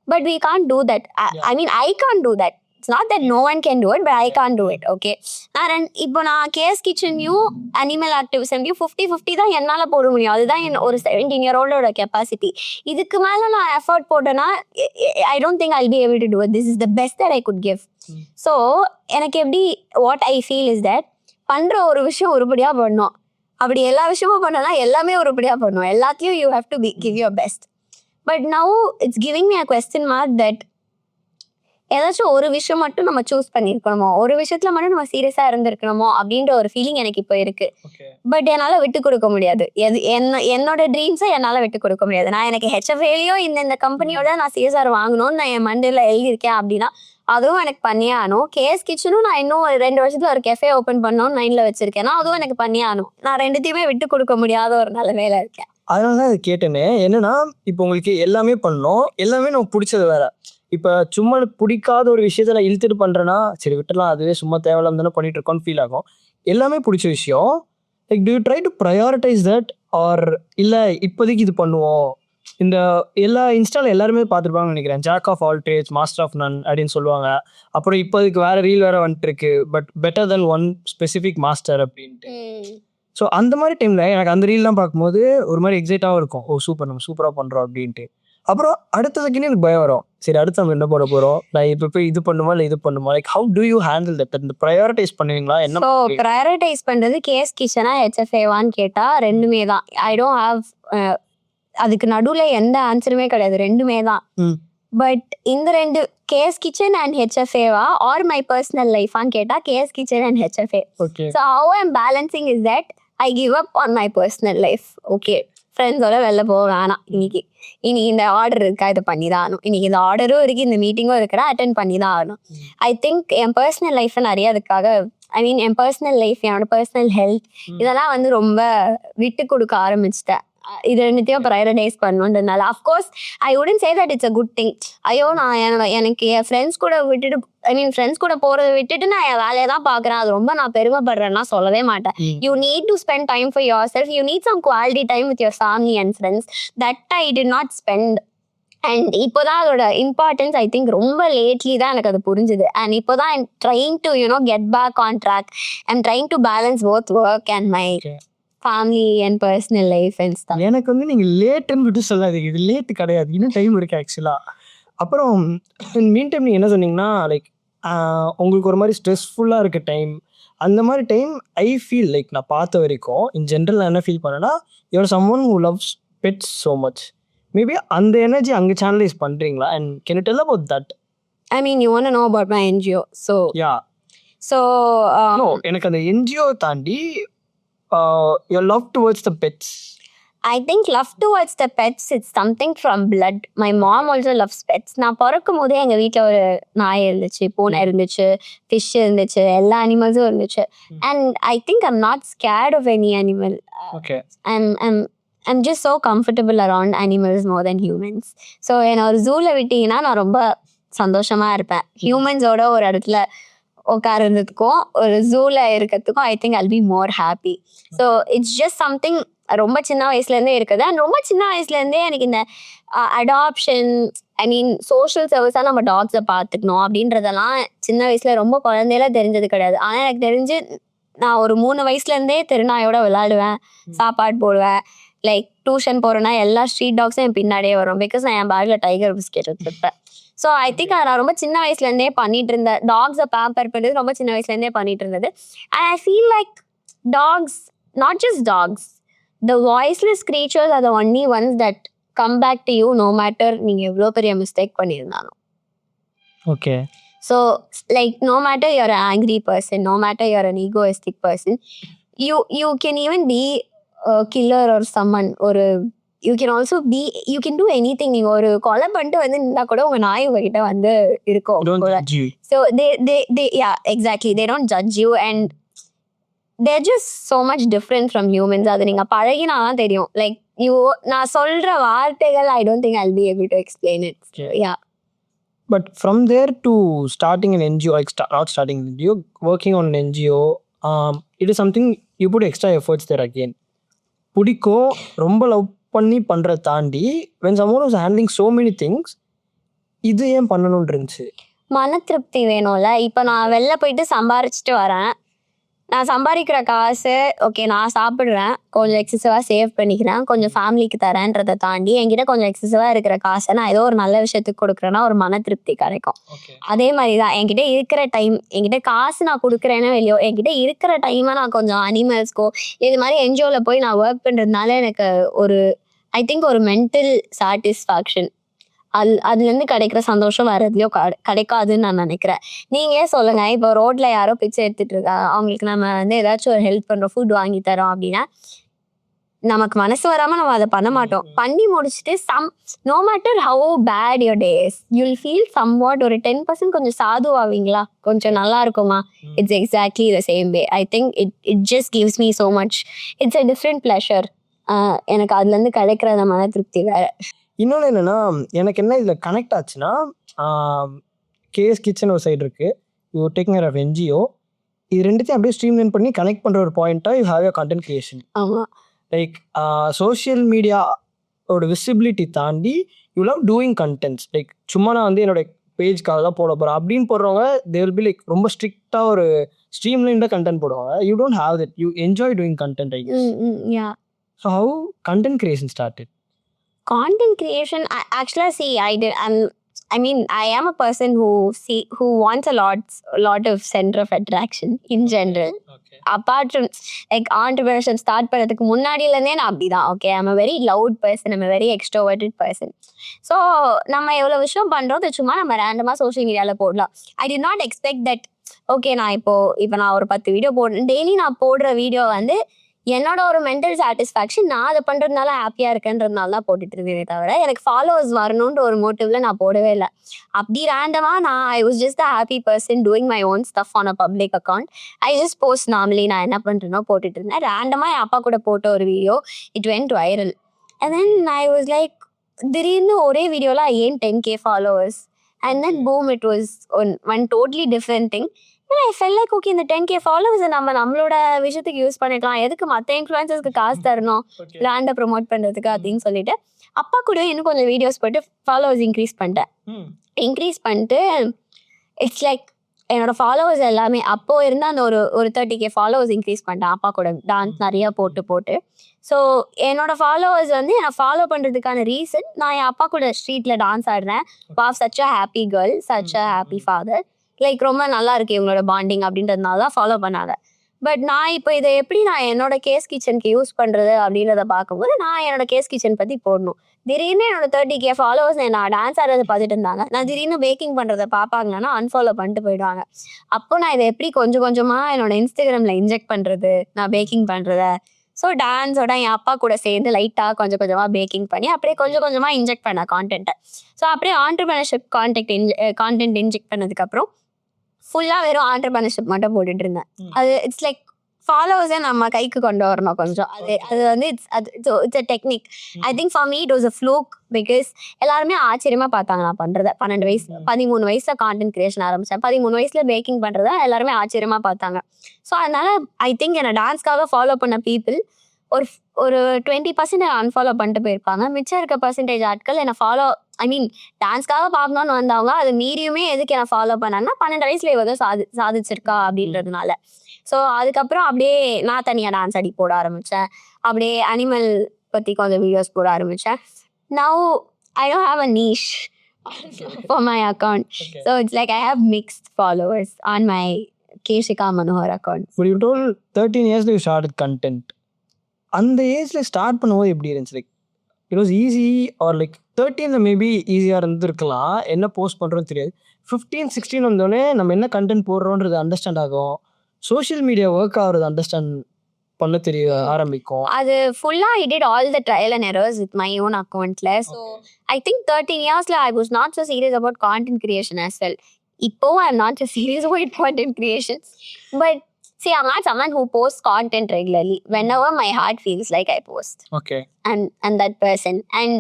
But we can't do that. I mean, I can't do that. It's not that no one can do it, but I can't do it. Okay. And இப்போ நான் case கிச்சனையும் animal ஆக்டிவிசமையும் 50-50 தான் என்னால் போட முடியும். அதுதான் என் ஒரு 17-year-old capacity. இதுக்கு மேலே நான் எஃபர்ட் போட்டேன்னா I don't think I'll be able to do it. This is the best that I could give. So எனக்கு எப்படி what I feel is that பண்ணுற ஒரு விஷயம் உருப்படியாக பண்ணணும். அப்படி எல்லா விஷயமும் பண்ணனா எல்லாமே உருப்படியாக பண்ணணும். எல்லாத்தையும் you have to give your best. But now it's giving me a question mark that ஏதாச்சும் ஒரு விஷயம் மட்டும் நம்ம சூஸ் பண்ணிருக்கணுமோ, ஒரு விஷயத்துல மட்டும் நம்ம சீரியஸா இருந்திருக்கணுமோ அப்படின்ற ஒரு ஃபீலிங் எனக்கு இப்போ இருக்கு. பட் என்னால விட்டு கொடுக்க முடியாது. என்னோட ட்ரீம்ஸை என்னால விட்டு கொடுக்க முடியாது. நான் எனக்கு ஹெச்எஃப்ஏலயும் இந்த கம்பெனியோட நான் சிஎஸ்ஆர் வாங்கணும்னு நான் என் மண்டையில எழுதியிருக்கேன் அப்படின்னா அதுவும் எனக்கு பண்ணியே ஆகணும். கேஎஸ் கிச்சனும் நான் இன்னும் 2 வருஷத்துல ஒரு கெஃபே ஓபன் பண்ணணும்னு மைண்ட்ல வச்சிருக்கேன். அதுவும் எனக்கு பண்ணியே ஆகணும். நான் ரெண்டுத்தையுமே விட்டு கொடுக்க முடியாத ஒரு நிலைமையில இருக்கேன். அதனாலதான் அது கேட்டேனே. என்னன்னா இப்போ உங்களுக்கு எல்லாமே பண்ணணும், எல்லாமே நமக்கு பிடிச்சது வேற. இப்ப சும்மா எனக்கு பிடிக்காத ஒரு விஷயத்த நான் இழுத்துட்டு பண்றேன்னா சரி விட்டுலாம், அதுவே சும்மா தேவையில்லாம தானே பண்ணிட்டு இருக்கோம்னு ஃபீல் ஆகும். எல்லாமே பிடிச்ச விஷயம். Like do you try to prioritise that or இல்ல இப்போதைக்கு இது பண்ணுவோம். இந்த எல்லா இன்ஸ்டால எல்லாருமே பார்த்துருப்பாங்கன்னு நினைக்கிறேன். Jack of all trades master of none அப்படின்னு சொல்லுவாங்க. அப்புறம் இப்போதைக்கு வேற ரீல் வேற வந்துட்டு இருக்கு. But better than one specific master அப்படின்ட்டு. ஸோ அந்த மாதிரி டைம்ல எனக்கு அந்த ரீல்லாம் பார்க்கும்போது ஒரு மாதிரி எக்ஸைட்டாகவும் இருக்கும். ஓ சூப்பர், நம்ம சூப்பராக பண்றோம் அப்படின்ட்டு. அப்புறம் அடுத்த செகண்ட் எனக்கு பயம் வரும். சரி அடுத்து நம்ம என்ன போட போறோம், நான் இப்போ போய் இது பண்ணுமா இல்லை இது பண்ணுமா, like how do you handle that? இந்த ப்ரையாரிட்டைஸ் பண்ணுவீங்களா? என்ன ஸோ ப்ரையாரிட்டைஸ் பண்றது கேஸ் கிச்சனா ஹெச்எஃப்ஏவான்னு கேட்டா ரெண்டுமே தான். ஐ டோன்ட் ஹாவ் அதுக்கு நடுவுல எந்த ஆன்சருமே கிடையாது. ரெண்டுமே தான். பட் இந்த ரெண்டு கேஎஸ் கிச்சன் அண்ட் ஹெச்எஃப்ஏவா ஆர் மை பர்சனல் லைஃபான்னு கேட்டா KS kitchen and HFA. So how I am balancing is that I give up on my personal life. Okay ஃப்ரெண்ட்ஸோட வெளில போக வேணாம், இன்னைக்கு இந்த ஆர்டர் இருக்கா, இதை பண்ணி தான் ஆகணும், இன்னைக்கு இந்த ஆர்டரும் இருக்கு, இந்த மீட்டிங்கும் இருக்கிறா, அட்டென்ட் பண்ணி தான் ஆகணும். ஐ திங்க் என் பர்சனல் லைஃப் நிறைய அதுக்காக என் பர்சனல் லைஃப், என்னோட பர்சனல் ஹெல்த் இதெல்லாம் ரொம்ப விட்டு கொடுக்க ஆரம்பிச்சிட்டேன். இது ரெண்டுத்தையும் ப்ரையாரிட்டைஸ் பண்ணணுன்றதுனால of course I wouldn't say that it's a good thing. ஐயோ நான் எனக்கு என் ஃப்ரெண்ட்ஸ் கூட விட்டுட்டு ஃப்ரெண்ட்ஸ் கூட போறதை விட்டுட்டு நான் என் வேலையை தான் பார்க்குறேன், அது ரொம்ப நான் பெருமைப்படுறேன்னா சொல்லவே மாட்டேன். You need to spend time for yourself. You need some quality time with your family and friends. That I did not spend. And இப்போதான் அதோட இம்பார்ட்டன்ஸ் ஐ திங்க் ரொம்ப லேட்லி தான் எனக்கு அது புரிஞ்சுது. அண்ட் இப்போதான் I'm trying to get back on track. I'm trying to balance both work and my family and personal life and stuff. எனக்கு நீங்க லேட்டுன்னு விட்டு சொல்லாதீங்க, இது லேட்டு கிடையாது, இன்னும் டைம் இருக்கு ஆக்சுவலா. அப்புறம் மீன் டைம் நீங்க என்ன சொன்னீங்கன்னா லைக் உங்களுக்கு ஒரு மாதிரி ஸ்ட்ரெஸ்ஃபுல்லா இருக்க டைம், அந்த மாதிரி டைம் ஐ ஃபீல் லைக் நான் பார்த்த வரைக்கும் இன் ஜென்ரல் நான் என்ன ஃபீல் பண்ணேன்னா you're someone who loves pets so much. Maybe அந்த எனர்ஜி அங்கே சேனலைஸ் பண்றீங்களா? And can you tell about that? I mean you want to know about my NGO? So எனக்கு அந்த என்ஜிஓ தாண்டி your love towards the pets. I think love towards the pets, it's something from blood. My mom also loves pets. நான் பிறக்கும் போதே எங்கள் வீட்டில் ஒரு நாய் இருந்துச்சு, பூனை இருந்துச்சு, ஃபிஷ் இருந்துச்சு, எல்லா அனிமல்ஸும் இருந்துச்சு. And I think I'm not scared of any animal. I'm just so comfortable around animals more than humans. So என்னை ஒரு ஜூவில் விட்டீங்கன்னா நான் ரொம்ப சந்தோஷமாக இருப்பேன். ஹியூமன்ஸோட ஒரு இடத்துல உட்காருறதுக்கும் ஒரு ஜூல இருக்கிறதுக்கும் I think I'll be more happy. So it's just something ரொம்ப சின்ன வயசுலேருந்தே இருக்குது. அண்ட் ரொம்ப சின்ன வயசுலேருந்தே எனக்கு இந்த அடாப்ஷன் சோஷியல் சர்வீஸாக நம்ம டாக்ஸை பார்த்துக்கணும் அப்படின்றதெல்லாம் சின்ன வயசுல ரொம்ப குழந்தையில தெரிஞ்சது கிடையாது. ஆனால் எனக்கு தெரிஞ்சு நான் ஒரு 3 வயசுலேருந்தே திருநாயோட விளையாடுவேன், சாப்பாடு போடுவேன். லைக் டியூஷன் போகிறேன்னா எல்லா ஸ்ட்ரீட் டாக்ஸும் என் பின்னாடியே வரும். பிகாஸ் நான் என் பேக்கில் டைகர் பிஸ்கெட் எடுத்துப்பேன். ஸோ ஐ திங்க் அதை நான் ரொம்ப சின்ன வயசுலேருந்தே பண்ணிட்டு இருந்தேன். டாக்ஸை பேம்பர் பண்ணுறது ரொம்ப சின்ன வயசுலேருந்தே பண்ணிட்டு இருந்தது. And I feel like dogs, not just dogs, the voiceless creatures are the only ones that come back to you no matter நீங்கள் எவ்வளோ பெரிய மிஸ்டேக் பண்ணியிருந்தாலும். Okay. So like no matter you're an angry person, no matter you're an egoistic person, you can even be killer or someone. ஒரு you can also be, you can do anything. நீங்க ஒரு கொலை பண்ணிட்டு நின்னா கூட உங்க நாய் உங்ககிட்ட இருக்கும். So they yeah exactly, they don't judge you and they're just so much different from humans. அது நீங்க பழகினாதான் தெரியும். Like நான் சொல்ற வார்த்தைகள் I don't think I'll be able to explain it. Yeah. But from there to starting an NGO, like not starting an NGO, working on an NGO, it is something you put extra efforts there again. பிடிக்கும், ரொம்ப love பண்ணி பண்றத தாண்டி when someone was handling so many things, இது ஏன் பண்ணணும்னு இருந்துச்சு? மன திருப்தி வேணும்ல. இப்போ நான் வெளில போயிட்டு சம்பாரிச்சுட்டு வரேன், நான் சம்பாதிக்கிற காசு ஓகே நான் சாப்பிட்றேன், கொஞ்சம் எக்ஸசிவாக சேவ் பண்ணிக்கிறேன், கொஞ்சம் ஃபேமிலிக்கு தரேன்றதை தாண்டி என்கிட்ட கொஞ்சம் எக்ஸசிவாக இருக்கிற காசை நான் ஏதோ ஒரு நல்ல விஷயத்துக்கு கொடுக்குறேன்னா ஒரு மன திருப்தி கிடைக்கும். அதே மாதிரி தான் என்கிட்ட இருக்கிற டைம், என்கிட்ட காசு நான் கொடுக்குறேன்னா வெளியோ, என்கிட்ட இருக்கிற டைமை நான் கொஞ்சம் அனிமல்ஸ்க்கோ இது மாதிரி என்ஜிஓவில் போய் நான் ஒர்க் பண்ணுறதுனால எனக்கு ஒரு ஐ திங்க் ஒரு மென்டல் சாட்டிஸ்ஃபேக்ஷன் அதுலேருந்து கிடைக்கிற சந்தோஷம் வேற எதுலையும் கிடைக்காதுன்னு நான் நினைக்கிறேன். நீங்களே சொல்லுங்க, இப்போ ரோட்ல யாரோ பிச்சை எடுத்துட்டு இருக்கா, அவங்களுக்கு நம்ம வந்து ஏதாச்சும் ஒரு ஹெல்ப் பண்றோம், ஃபுட் வாங்கி தரோம் அப்படின்னா நமக்கு மனசு வராம நம்ம அதை பண்ண மாட்டோம். பண்ணி முடிச்சுட்டு no matter how bad your days you'll feel somewhat ஒரு 10% கொஞ்சம் சாதுவாவீங்களா, கொஞ்சம் நல்லா இருக்குமா, it's exactly the same way. I think it just gives me so much. It's a different pleasure. எனக்கு அதுலேருந்து கிடைக்கிற அந்த மன திருப்தி வேற. இன்னொன்று என்னன்னா, எனக்கு என்ன இதில் கனெக்ட் ஆச்சுன்னா, கேஎஸ் கிச்சன் ஒரு சைடு இருக்கு, you taking care of NGO, இது ரெண்டுத்தையும் அப்படியே ஸ்ட்ரீம்லைன் பண்ணி கனெக்ட் பண்ணுற ஒரு பாயிண்ட்டாக you have your content creation. ஆமாம், லைக் சோஷியல் மீடியாவோட விசிபிலிட்டி தாண்டி you love doing contents. Like சும்மா நான் வந்து என்னோட பேஜ்க்காக தான் போட போகிறேன் அப்படின்னு போடுறவங்க தே வில் பி லைக் ரொம்ப ஸ்ட்ரிக்டாக ஒரு ஸ்ட்ரீம்லைன்டாக கண்டென்ட் போடுவாங்க. You don't have that, you enjoy doing content I guess. Yeah. So how content creation started? Content creation, actually, see, I mean, I am a person who wants a lot of center of attraction in general. Okay. Apart from like entrepreneurship start பண்ணதுக்கு முன்னாடியிலேருந்தே நான் அப்படிதான். Okay, I'm a very loud person, I'm a very extroverted person. So நம்ம எவ்வளோ விஷயம் பண்ணுறோம் சும்மா நம்ம ரேண்டமாக சோஷியல் மீடியாவில் போடலாம். ஐ did not expect that. Okay, நான் இப்போ நான் ஒரு 10 வீடியோ போடுறேன், டெய்லி நான் போடுற வீடியோ வந்து என்னோட ஒரு மென்டல் சாட்டிஸ்ஃபேக்ஷன், நான் அதை பண்ணுறதுனால ஹாப்பியாக இருக்கேன்றதுனால தான் போட்டுட்டு இருந்தேனே தவிர எனக்கு ஃபாலோவர்ஸ் வரணுன்ற ஒரு மோட்டிவ்ல நான் போடவே இல்லை. அப்படி ரேண்டமாக I was just a happy person doing my own stuff on a public account. I just post normally நான் என்ன பண்ணுறேனோ போட்டுட்டு இருந்தேன். ரேண்டமாக என் அப்பா கூட போட்ட ஒரு video it went viral. And then I was like, திடீர்னு ஒரே வீடியோவில் ஏன் 10K followers, and then boom, it was one totally different thing. I felt like okay, இந்த 10K ஃபாலோவர்ஸை நம்மளோட விஷயத்துக்கு யூஸ் பண்ணிக்கலாம், எதுக்கு மற்ற இன்ஃப்ளூயன்சர்ஸ்க்கு காசு தரணும் பிராண்டை ப்ரொமோட் பண்ணுறதுக்கு அப்படின்னு சொல்லிட்டு அப்பா கூட இன்னும் கொஞ்சம் வீடியோஸ் போட்டு ஃபாலோவர்ஸ் இன்க்ரீஸ் பண்ணிட்டு இட்ஸ் லைக் என்னோட ஃபாலோவர்ஸ் எல்லாமே அப்போ இருந்தால் அந்த ஒரு 30K ஃபாலோவர்ஸ் இன்க்ரீஸ் பண்ணிட்டேன் அப்பா கூட டான்ஸ் நிறையா போட்டு. ஸோ என்னோட ஃபாலோவர்ஸ் வந்து என்னை ஃபாலோ பண்ணுறதுக்கான ரீசன், நான் என் அப்பா கூட ஸ்ட்ரீட்டில் டான்ஸ் ஆடுறேன், wow such a happy girl, such a happy father, like ரொம்ப நல்லா இருக்கு இவங்களோட பாண்டிங் அப்படின்றதுனால தான் ஃபாலோ பண்ணாங்க. பட் நான் இப்போ இதை எப்படி நான் என்னோட கேஸ் கிச்சனுக்கு யூஸ் பண்ணுறது அப்படின்றத பார்க்கும்போது நான் என்னோட கேஸ் கிச்சன் பற்றி போடணும். திடீர்னு என்னோட 30K ஃபாலோவர்ஸ் நான் டான்ஸ் ஆடுறதை பார்த்துட்டு இருந்தாங்க, நான் திடீர்னு பேக்கிங் பண்ணுறதை பார்ப்பாங்கன்னா அன்ஃபாலோ பண்ணிட்டு போயிடுவாங்க. அப்போ நான் இதை எப்படி கொஞ்சம் கொஞ்சமாக என்னோட இன்ஸ்டாகிராமில் இன்ஜெக்ட் பண்ணுறது, நான் பேக்கிங் பண்ணுறத. ஸோ டான்ஸோட என் அப்பா கூட சேர்ந்து லைட்டாக கொஞ்சம் கொஞ்சமாக பேக்கிங் பண்ணி அப்படியே கொஞ்சம் கொஞ்சமாக இன்ஜெக்ட் பண்ணேன் கான்டென்ட்டை. ஸோ அப்படியே ஆண்டர்பிரினர்ஷிப் கான்டென்ட் இன்ஜெக்ட் பண்ணதுக்கப்புறம் ஃபுல்லாக வெறும் ஆண்டர்பிரினர்ஷிப் மட்டும் போட்டுட்டு இருந்தேன். அது இட்ஸ் லைக் ஃபாலோவர்ஸை நம்ம கைக்கு கொண்டு வரணும் கொஞ்சம். அது வந்து it's a technique. I think for me it was a ஃப்ளூக், because எல்லாருமே ஆச்சரியமாக பார்த்தாங்க நான் பண்ணுறத. 13 வயசில் கான்டென்ட் கிரியேஷன் ஆரம்பித்தேன், 13 வயசில் பேக்கிங் பண்ணுறத எல்லாருமே ஆச்சரியமாக பார்த்தாங்க. ஸோ அதனால ஐ திங்க் என்னை டான்ஸ்க்காக ஃபாலோ பண்ண பீப்புள் ஒரு 20% அன்ஃபாலோ பண்ணிட்டு போயிருப்பாங்க. மிச்சம் இருக்க பர்சன்டேஜ் ஆட்கள் என்னை ஃபாலோ, ஐ மீன் டான்ஸ்க்காக பார்க்கணும்னு வந்தவங்க அது மீறியுமே எதுக்கு என்னை ஃபாலோ பண்ணாங்கன்னா 12 வயசுல இவ சாதிச்சிருக்கா அப்படின்றதுனால. ஸோ அதுக்கப்புறம் அப்படியே நான் தனியாக டான்ஸ் ஆடி போட ஆரம்பித்தேன், அப்படியே அனிமல் பற்றி கொஞ்சம் வீடியோஸ் போட ஆரம்பித்தேன். Now I don't have a niche for my account. Okay. So it's like I have mixed followers on my Keshika Manohar account. But you told 13 years you started content. அந்த ஏஜ்ல start பண்ணும்போது எப்படி இருந்துச்சு? Like it was easy or like 13ல maybe ஈஸியாக இருந்திருக்கலாம், என்ன post பண்ணுறோன்னு தெரியாது. 15, 16 வந்தோடனே நம்ம என்ன கண்டென்ட் போடுறோன்றது அண்டர்ஸ்டாண்ட் ஆகும், சோஷியல் மீடியா ஒர்க் ஆகுறது அண்டர்ஸ்டாண்ட் பண்ண தெரிய ஆரம்பிக்கும். அது ஃபுல்லாக I did all the trial and errors with my own accountல. So I think 13 yearsல I was not so serious about content creation as well. இப்போ I'm not so serious about content creation. But see, I'm not someone who posts content regularly. Whenever my heart feels like I post. Okay. And that person. And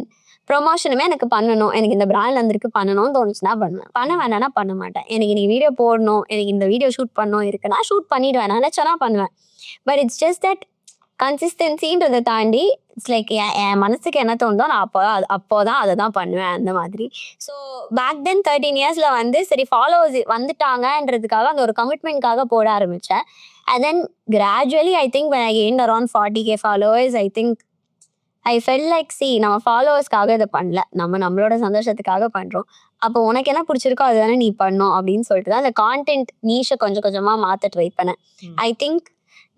ப்ரொமோஷனுமே எனக்கு பண்ணணும், எனக்கு இந்த brand வந்திருக்கு பண்ணணும்னு தோணுச்சுன்னா பண்ணுவேன், பண்ண வேணான்னா பண்ண மாட்டேன். எனக்கு இன்னைக்கு வீடியோ போடணும், எனக்கு இந்த வீடியோ ஷூட் பண்ணணும் இருக்குன்னா ஷூட் பண்ணிடுவேன், நினச்சோன்னா பண்ணுவேன். பட் இட்ஸ் ஜஸ்ட் தட் கன்சிஸ்டன்சின்றதை தாண்டி இட்ஸ் லைக் என் மனசுக்கு என்ன தோணுதோ நான் அப்போதான் அதை தான் பண்ணுவேன் அந்த மாதிரி. ஸோ பேக் தென் 13 இயர்ஸில் வந்து சரி ஃபாலோவர்ஸ் வந்துட்டாங்கன்றதுக்காக அந்த ஒரு கமிட்மெண்ட்காக போட ஆரம்பித்தேன். And then gradually I think when I gained around 40K followers, I think I felt like நம்ம ஃபாலோவர்ஸ்க்காக இதை பண்ணல, நம்மளோட சந்தோஷத்துக்காக பண்ணுறோம், அப்போ உனக்கு என்ன பிடிச்சிருக்கோ அதுதானே நீ பண்ணோம் அப்படின்னு சொல்லிட்டு தான் அந்த கான்டென்ட் நீஷை கொஞ்சம் கொஞ்சமாக மாற்ற ட்ரை பண்ணேன். I think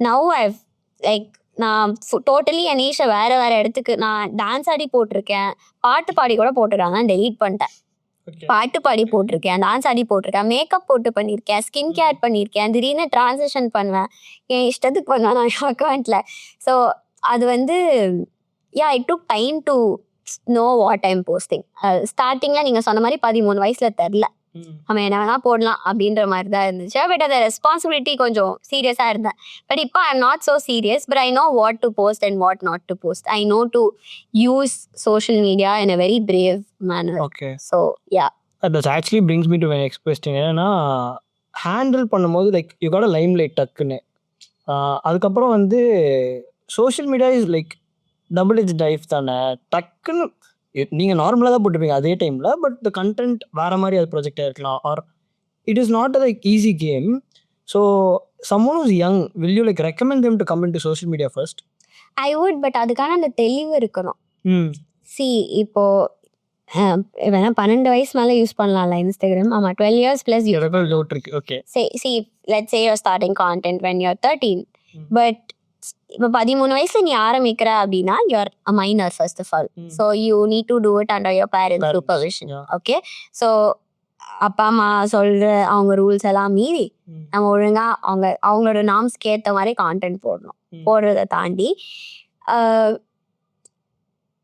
now I've like நான் டோட்டலி என் நீஷை வேற வேற இடத்துக்கு நான் டான்ஸ் ஆடி போட்டிருக்கேன், பாட்டு பாடி கூட போட்டிருக்காங்க, டெலீட் பண்ணிட்டேன். பாட்டு பாடி போட்டிருக்கேன், டான்ஸ் ஆடி போட்டிருக்கேன், மேக்கப் போட்டு பண்ணியிருக்கேன், ஸ்கின் கேர் பண்ணியிருக்கேன், திடீர்னு டிரான்சிஷன் பண்ணுவேன், என் இஷ்டத்துக்கு பண்ணுவேன் நான் அக்கௌண்ட்ல. ஸோ அது வந்து I took time to know what I'm posting. ஸ்டார்டிங்ல நீங்க சொன்ன மாதிரி 13 வயசுல தெரில, நம்ம என்ன வேணா போடலாம் அப்படின்ற மாதிரி தான் இருந்துச்சு. பட் அந்த ரெஸ்பான்சிபிலிட்டி கொஞ்சம் சீரியஸா இருந்தேன். பட் இப்போ I am not so serious, but I know what to post and what not to post. I know to use social media in a very brave manner. Okay, so that actually brings me to my next question. என்னன்னா handle பண்ணும்போது like you got a limelight டக்குன்னு, அதுக்கப்புறம் வந்து social media is like double edge டைஃப் தானே. டக்குன்னு நீங்கள் நார்மலாக தான் போட்டுப்பீங்க அதே டைமில், பட் த கண்டென்ட் வேறு மாதிரி அது ப்ரொஜெக்ட் ஆகிருக்கலாம், or it is not a like easy game. So someone who's young, will you like recommend them to come in to social media first? I would, but அதுக்கான அந்த தெளிவு இருக்கணும். இப்போ வேணா 12 வயசு மேலே யூஸ் பண்ணலாம்ல இன்ஸ்டாகிராம். ஆமாம், 12 years plus use. Okay, let's say you're starting content when you're 13, but இப்போ 13 வயசுல நீ ஆரம்பிக்கிற அப்படின்னா you're a minor first of all, so you need to do it under your parents supervision. Okay, so அப்பா அம்மா சொல்ற அவங்க ரூல்ஸ் எல்லாம் மீறி நம்ம ஒழுங்கா அவங்களோட நாம்ஸ்க்கு ஏற்ற மாதிரி கான்டென்ட் போடுறதை தாண்டி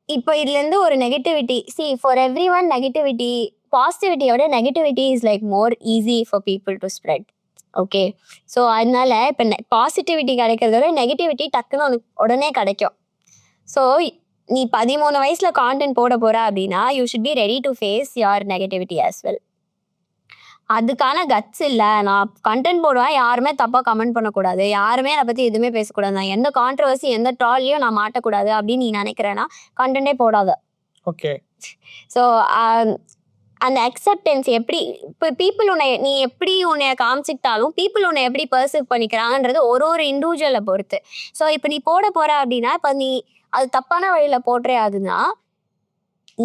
இப்போ இதுல இருந்து ஒரு negativity, for every one negativity, பாசிட்டிவிட்டியோட negativity is like more easy for people to spread. Okay, so அதனால இப்போ பாசிட்டிவிட்டி கிடைக்கிறதோட நெகட்டிவிட்டி டக்குன்னு உடனே கிடைக்கும். ஸோ நீ 13 வயசுல கான்டென்ட் போட போற அப்படின்னா you should be ready to face your negativity as well. அதுக்கான கட்ஸ் இல்லை. நான் கண்டென்ட் போடுவேன், யாருமே தப்பாக கமெண்ட் பண்ணக்கூடாது, யாருமே அதை பற்றி எதுவுமே பேசக்கூடாது, நான் எந்த கான்ட்ரவர்சி எந்த ட்ராலையும் நான் மாட்டக்கூடாது அப்படின்னு நீ நினைக்கிறேன்னா கண்டென்ட்டே போடாத. ஓகே, ஸோ அந்த அக்செப்டன்ஸ் எப்படி இப்போ பீப்புள் நீ எப்படி உன்னை காமிச்சிக்கிட்டாலும் பீப்புள் உன்னை எப்படி பர்சீவ் பண்ணிக்கிறாங்கன்றது ஒரு இண்டிவிஜுவலை பொறுத்து. ஸோ இப்போ நீ போட போற அப்படின்னா இப்போ நீ அது தப்பான வழியில் போடுறே ஆகுதுன்னா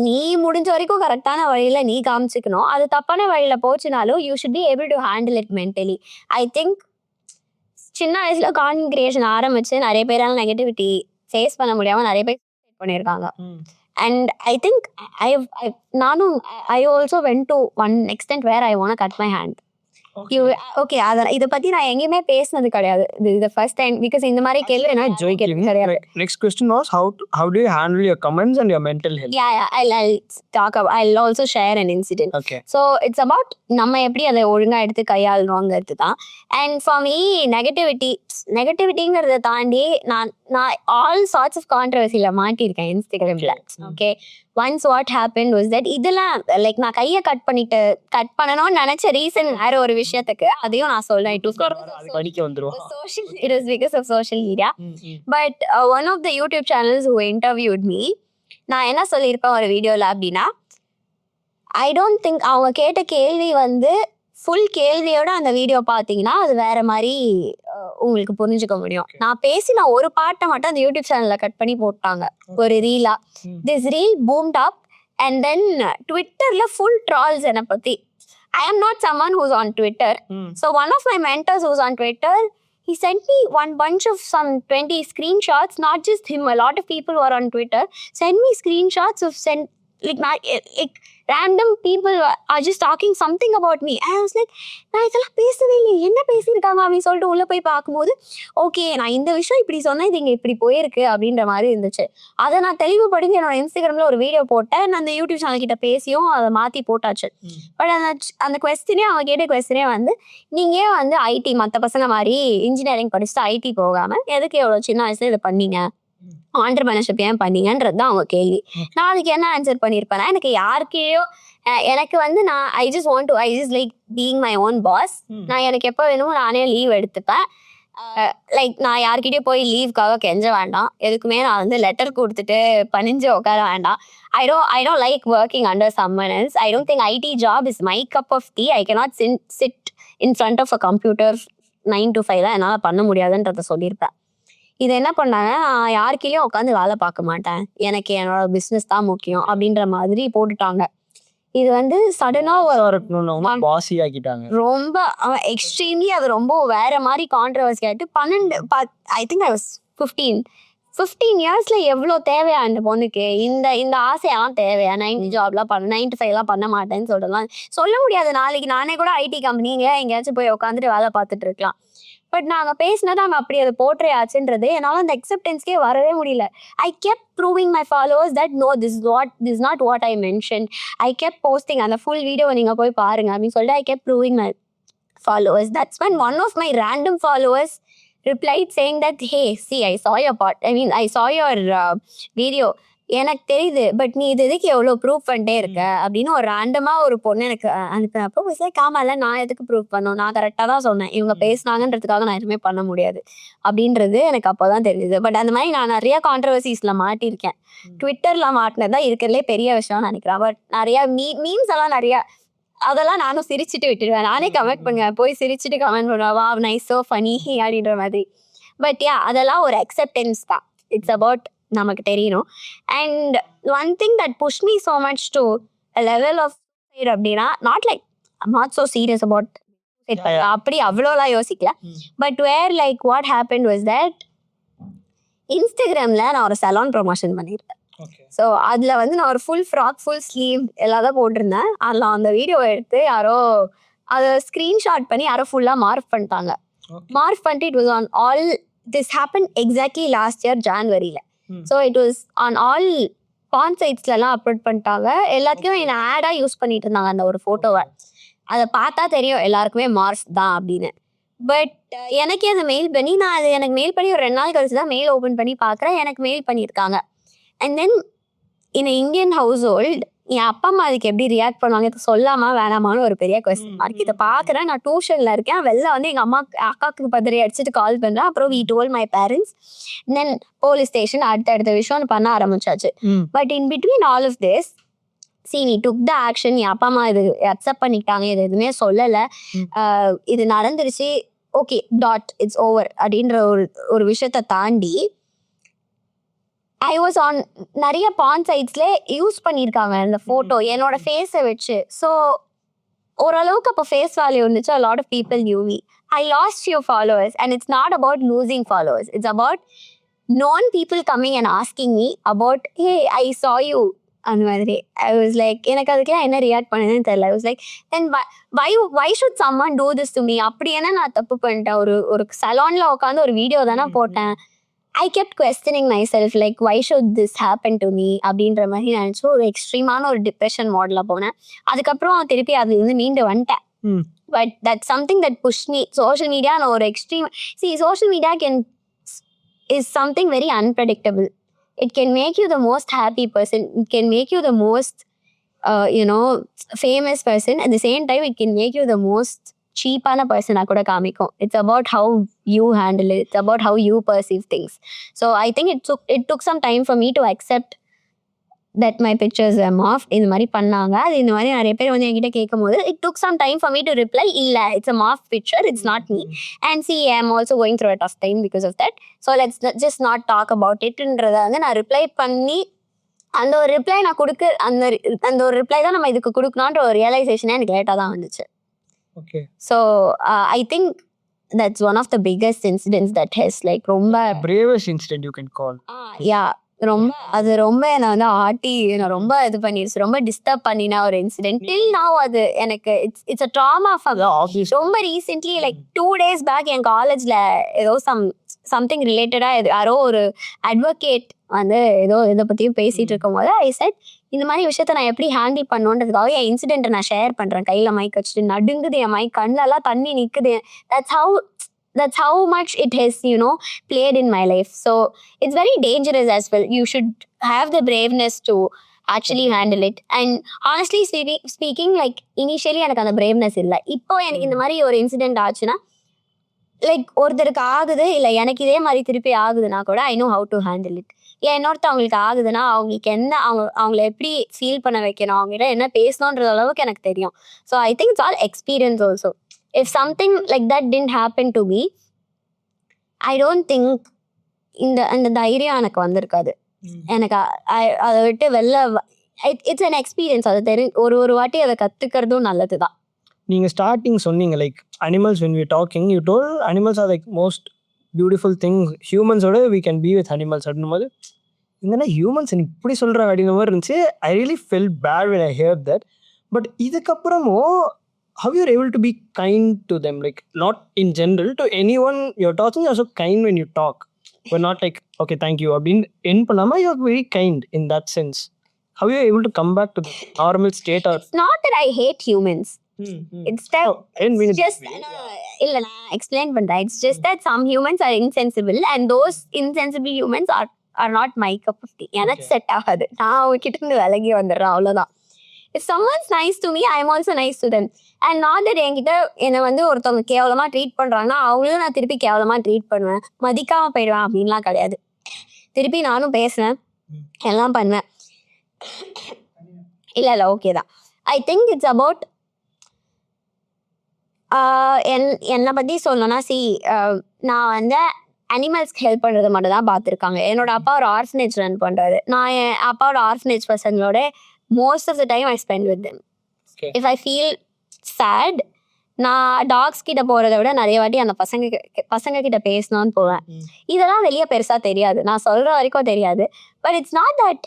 நீ முடிஞ்ச வரைக்கும் கரெக்டான வழியில் நீ காமிச்சிக்கணும். அது தப்பான வழியில் போச்சுனாலும் you should be able to handle it mentally. I think சின்ன வயசில் கான்டென்ட் கிரியேஷன் ஆரம்பிச்சு நிறைய பேரால நெகட்டிவிட்டி ஃபேஸ் பண்ண முடியாமல் நிறைய பேர் பண்ணியிருக்காங்க. அண்ட் ஐ திங்க் நானும் I also went to one extent where I want cut my hand. Okay, இதை பத்தி நான் எங்கேயுமே பேசினது கிடையாது, இது ஃபர்ஸ்ட் டைம், பிகாஸ் இந்த மாதிரி கேள்வி நான் ஜோதிக்கிறது கிடையாது. Next question was how do you handle your comments and your mental health? I'll talk about, I'll also share an incident. Okay, so it's about நம்ம எப்படி அதை ஒழுங்கா எடுத்து கையாளுறோங்கிறது தான். and for me நெகட்டிவிட்டிங்கிறத தாண்டி நான் all sorts of controversy-ல மாட்டியிருக்கேன் இன்ஸ்டாகிராம்ல. Okay, once what happened was that இதெல்லாம் லைக் நான் கையை கட் பண்ணணும்னு நினைச்ச ரீசன் வேற ஒரு விஷயத்துக்கு, அதையும் நான் சொல்றேன். it was because of social media. but one of the YouTube channels who interviewed me, நான் என்ன சொல்லியிருப்பேன் ஒரு வீடியோல அப்படின்னா, ஐ டோன்ட் திங்க் அவங்க கேட்ட கேள்வி வந்து ஃபுல் கேள்வியோட அந்த வீடியோ பார்த்தீங்கன்னா அது வேற மாதிரி உங்களுக்கு புரிஞ்சுக்க முடியும். நான் பேசின ஒரு பாட்டை மட்டும் அந்த யூடியூப் சேனல்ல கட் பண்ணி போட்டாங்க ஒரு ரீலா. This reel boomed up and then ட்விட்டர்ல ஃபுல் ட்ரால்ஸ் என்னை பத்தி. I am not someone who's on Twitter. So one of my mentors who's on Twitter, he sent me one bunch of some 20 screenshots, not just him, a lot of people who are on Twitter send me screenshots of like random people are just talking something about me. I was like, நான் இதெல்லாம் பேசவே இல்லை, என்ன பேசியிருக்காங்க அப்படின்னு சொல்லிட்டு உள்ள போய் பார்க்கும்போது ஓகே நான் இந்த விஷயம் இப்படி சொன்னா இது இங்க இப்படி போயிருக்கு அப்படின்ற மாதிரி இருந்துச்சு. அதை நான் தெளிவுபடுத்தி என்னோட இன்ஸ்டாகிராம்ல ஒரு வீடியோ போட்டேன். நான் அந்த யூடியூப் சேனல் கிட்ட பேசியும் அதை மாத்தி போட்டாச்சு. பட் அந்த கொஸ்டினே அவங்க கேட்ட கொஸ்டினே வந்து நீங்க வந்து ஐடி மற்ற பசங்க மாதிரி இன்ஜினியரிங் படிச்சுட்டு ஐடி போகாம எதுக்கு எவ்வளவு சின்ன வயசுல இதை பண்ணீங்க, ஆண்டர்பிரினர்ஷிப் ஏன் பண்ணீங்கன்றது தான் அவங்க கேள்வி. நான் அதுக்கு என்ன ஆன்சர் பண்ணியிருப்பேன்னா, எனக்கு யாருக்கையோ எனக்கு வந்து நான் I just like being my own pass. நான் எனக்கு எப்போ வேணுமோ நானே லீவ் எடுத்துப்பேன். லைக் நான் யார்கிட்டயும் போய் லீவுக்காக கெஞ்ச வேண்டாம், எதுக்குமே நான் வந்து லெட்டர் கொடுத்துட்டு பணிஞ்சு உட்கார வேண்டாம். I don't like working under someone else. I don't think IT job is my cup of tea. I cannot sit in front of a computer 9 to 5 என்னால் பண்ண முடியாதுன்றத சொல்லியிருப்பேன். இது என்ன பண்ணாங்க, நான் யாருக்கையும் உட்காந்து வேலை பார்க்க மாட்டேன், எனக்கு என்னோட பிஸ்னஸ் தான் முக்கியம் அப்படின்ற மாதிரி போட்டுட்டாங்க. இது வந்து சடனா ரொம்ப எக்ஸ்ட்ரீம்லி அது ரொம்ப வேற மாதிரி கான்ட்ரவர்சி ஆகிட்டு 12 ஐ திங்க் ஐ வாஸ் 15 இயர்ஸ்ல எவ்வளோ தேவையா அந்த பொண்ணுக்கு? இந்த ஆசையெல்லாம் தேவையா? 9 ஜாப்லாம் 9 to 5லாம் பண்ண மாட்டேன்னு சொல்ல முடியாது. நாளைக்கு நானே கூட ஐடி கம்பெனிங்க எங்கேயாச்சும் போய் உட்காந்துட்டு வேலை பார்த்துட்டு இருக்கலாம். பட் நாங்க பேசினது அங்க அப்படி அது போர்ட்ரே ஆச்சுன்றது என்னால அந்த அக்செப்டன்ஸ்க்கே வரவே முடியல. I kept proving my followers that no, this is not what I mentioned. I kept posting அந்த full வீடியோ நீங்க போய் பாருங்க அப்படின்னு சொல்லிட்டு I kept proving my followers. That's when one of my random followers replied saying that, hey, see, I saw your video. எனக்கு தெரியுது, but நீ இதுக்கு எவ்வளோ ப்ரூவ் பண்ணிட்டே இருக்க அப்படின்னு ஒரு ரேண்டமா ஒரு பொண்ணு எனக்கு அனுப்பினப்போ காமல நான் எதுக்கு ப்ரூவ் பண்ணோம், நான் கரெக்டாக தான் சொன்னேன், இவங்க பேசினாங்கன்றதுக்காக நான் எதுவுமே பண்ண முடியாது அப்படின்றது எனக்கு அப்போதான் தெரியுது. பட் அந்த மாதிரி நான் நிறைய கான்ட்ரவர்சிஸ்ல மாட்டியிருக்கேன். ட்விட்டர்ல மாட்டினதான் இருக்கிறதுலே பெரிய விஷயம்னு நினைக்கிறேன். பட் நிறைய மீம்ஸ் எல்லாம் நிறைய அதெல்லாம் நானும் சிரிச்சுட்டு விட்டுடுவேன். நானே கமெண்ட் பண்ணுவேன், போய் சிரிச்சுட்டு கமெண்ட் பண்ணுவேன், வா நைஸ் ஸோ ஃபனி அப்படின்ற மாதிரி. பட் அதெல்லாம் ஒரு அக்செப்டன்ஸ் தான். இட்ஸ் அபவுட் நமக்கு தெரியணும். And one thing that push me so much to level of அப்படின்னா நாட் ஸோ சீரியஸ் அபவுட் அப்படி அவ்வளோலாம் யோசிக்கல. But where what happen was that இன்ஸ்டாகிராம்ல நான் ஒரு சலூன் ப்ரொமோஷன் பண்ணியிருக்கேன். ஸோ அதில் நான் ஒரு ஃபுல் ஃப்ராக் ஃபுல் ஸ்லீவ் எல்லாதான் போட்டிருந்தேன். அதில் அந்த வீடியோ எடுத்து யாரோ அதை ஸ்க்ரீன்ஷாட் பண்ணி யாரோ ஃபுல்லாக மார்க் பண்ணிட்டாங்க. மார்க் பண்ணிட்டு it was on all this happen exactly last year ஜான்வரியில். So it was on all பான் சைட்ஸ்லாம் அப்லோட் பண்ணிட்டாங்க. எல்லாத்தையும் என்னை ஆடாக யூஸ் பண்ணிட்டு இருந்தாங்க அந்த ஒரு ஃபோட்டோவை. அதை பார்த்தா தெரியும் எல்லாருக்குமே மார்க்ஸ் தான் அப்படின்னு. பட் எனக்கே அதை மெயில் பண்ணி நான் அது எனக்கு மெயில் பண்ணி ஒரு 2 நாள் கழிச்சு தான் மெயில் ஓப்பன் பண்ணி பார்க்குறேன், எனக்கு மெயில் பண்ணியிருக்காங்க. And then in Indian household என் அப்பா அம்மா அதுக்கு எப்படி ரியாக்ட் பண்ணுவாங்க, இது சொல்லாமா வேணாமான்னு ஒரு பெரிய கொஸ்டின் மார்க். இதை பார்க்குறேன், நான் டியூஷனில் இருக்கேன், வெளில எங்கள் அக்காவுக்கு பத்திரி அடிச்சுட்டு கால் பண்ணுறேன். அப்புறம் we told my parents, then police station அடுத்த விஷயம் பண்ண ஆரம்பிச்சாச்சு. But in between all of this we took the action. என் அப்பா அம்மா இது அக்செப்ட் பண்ணிக்கிட்டாங்க, இது எதுவுமே சொல்லலை, இது நடந்துருச்சு, ஓகே டாட் இட்ஸ் ஓவர் அப்படின்ற ஒரு விஷயத்தை தாண்டி ஐ வாஸ் ஆன் நிறைய பான் சைட்ஸ்ல யூஸ் பண்ணியிருக்காங்க இந்த ஃபோட்டோ என்னோட ஃபேஸை வச்சு. ஸோ ஓரளவுக்கு அப்போ ஃபேஸ் வேல்யூ இருந்துச்சு. a lot of people knew me. I lost few followers and it's not about losing followers. It's about known people coming and asking me about, hey, I saw you. அந்த மாதிரி I was like, எனக்கு அதுக்கெல்லாம் என்ன react பண்ணதுன்னு தெரியல. I was like, then why should someone do this to me? அப்படி என்ன நான் தப்பு பண்ணிட்டேன்? ஒரு சலூன்ல உட்காந்து ஒரு வீடியோ தானே போட்டேன். I kept questioning myself, why should this happen to me அப்படின்ற மாதிரி நினச்சி ஒரு எக்ஸ்ட்ரீமான ஒரு டிப்ரெஷன் மாடலில் போனேன். அதுக்கப்புறம் திருப்பி அது மீண்டு வந்துட்டேன். But that something that push me. Social media நான் ஒரு extreme social media is something very unpredictable. It can make you the most happy person. It can make you the most, famous person. At the same time, it can make you the most cheapana person கூட காமிக்கும். It's about how you handle it. It's about how you perceive things. So I think it took some time for me to accept that my pictures were morphed. இந்த மாதிரி பண்ணாங்க. அது இந்த மாதிரி நிறைய பேர் என்கிட்ட கேட்கும் போது it took some time for me to reply, இல்ல, it's a morphed picture, it's not me. And see, I'm also going through a tough time because of that. So let's just not talk about it-ன்றத நான் reply பண்ணி அந்த ஒரு reply நான் கொடுக்க அந்த ஒரு reply தான் நம்ம இதுக்கு கொடுக்கணுன்ற ஒரு ரியலைசேஷனே எனக்கு லேட்டாக தான் வந்துச்சு. Okay. So I think that's one of the biggest incidents that has ரொம்ப bravest incident you can call. Yeah. ரொம்ப என்னை ஆட்டி நான் ரொம்ப இது பண்ணிடுச்சு, ரொம்ப டிஸ்டர்ப் பண்ணின ஒரு இன்சிடென்ட். டில் நவ் அது எனக்கு it's a drama for me. ரொம்ப ரீசென்ட்லி 2 days பேக் என் காலேஜ்ல ஏதோ சம்திங் ரிலேட்டடா யாரோ ஒரு அட்வொகேட் ஏதோ இதை பத்தியும் பேசிட்டு இருக்கும் போது ஐ செட், இந்த மாதிரி விஷயத்த நான் எப்படி ஹேண்டில் பண்ணுன்றதுக்காக என் இன்சிடென்ட்டை நான் ஷேர் பண்றேன். கையில மைக் வச்சுட்டு நடுங்குது என் மைக், கண்ணெல்லாம் தண்ணி நிக்குது. That's how much it has, played in my life. So it's very dangerous as well. You should have the braveness to actually handle it. And honestly speaking, initially எனக்கு அந்த braveness இல்லை. இப்போ எனக்கு இந்த மாதிரி ஒரு இன்சிடென்ட் ஆச்சுன்னா ஒருத்தருக்கு ஆகுது, இல்லை எனக்கு இதே மாதிரி திருப்பி ஆகுதுன்னா கூட I know how to handle it. இன்னொருத்தவங்களுக்கு ஆகுதுன்னா அவங்களுக்கு என்ன அவங்கள எப்படி ஃபீல் பண்ண வைக்கணும், அவங்ககிட்ட என்ன பேசணுன்ற அளவுக்கு எனக்கு தெரியும். So I think it's all experience also. If something like that didn't happen to me, I don't think அந்த தைரியம் எனக்கு வந்திருக்காது. எனக்கு அதை விட்டு இட்ஸ் an experience. அது ஒரு வாட்டி அதை கற்றுக்கிறதும் நல்லது தான். நீங்கள் ஸ்டார்டிங் சொன்னீங்க animals when we talking, you told animals are most beautiful thing ஹியூமன்ஸோட we can be with animals அப்படின்னும் போது என்னன்னா ஹியூமன்ஸ் இப்படி சொல்கிறாங்க அப்படின்ற மாதிரி இருந்துச்சு. I really felt bad when I heard that. But இதுக்கப்புறமும் how you're able to be kind to them, like not in general to anyone you're talking, you're so kind when you talk. We're not like okay thank you அப்படின்னு end பண்ணாம you're very kind in that sense. How you're able to come back to the normal state or It's not that I hate humans. It's that I didn't mean it just இல்ல நான் explain பண்றேன். It's just that some humans are insensible and those insensible humans are not my cup of tea. எனக்கு set ஆகாது. நான் அவங்க கிட்ட இருந்து விலகி வந்துடுறேன் அவ்வளவுதான். If someone's nice to me, I'm also nice to them. And not that என்கிட்ட என்னை வந்து ஒருத்தவங்க கேவலமா ட்ரீட் பண்றாங்கன்னா அவங்களும் நான் திருப்பி கேவலமா ட்ரீட் பண்ணுவேன், மதிக்காம போயிடுவேன் அப்படின்லாம் கிடையாது. திருப்பி நானும் பேசுவேன், எல்லாம் பண்ணுவேன். இல்ல ஓகே தான். ஐ திங்க் இட்ஸ் அபவுட் என்னை பத்தி சொல்லணும்னா நான் வந்து அனிமல்ஸ்க்கு ஹெல்ப் பண்ணுறது மட்டும் தான் பார்த்துருக்காங்க. என்னோட அப்பா ஒரு ஆர்ஃபனேஜ் ரன் பண்ணுறாரு. நான் என் அப்பாவோட ஆர்ஃபனேஜ் பசங்களோட most of the time I spend with them. Okay. If I feel sad, நான் டாக்ஸ் கிட்ட போகிறத விட நிறைய வாட்டி அந்த பசங்க கிட்ட பேசணும்னு போவேன். இதெல்லாம் வெளியே பெருசாக தெரியாது, நான் சொல்கிற வரைக்கும் தெரியாது. But it's not that,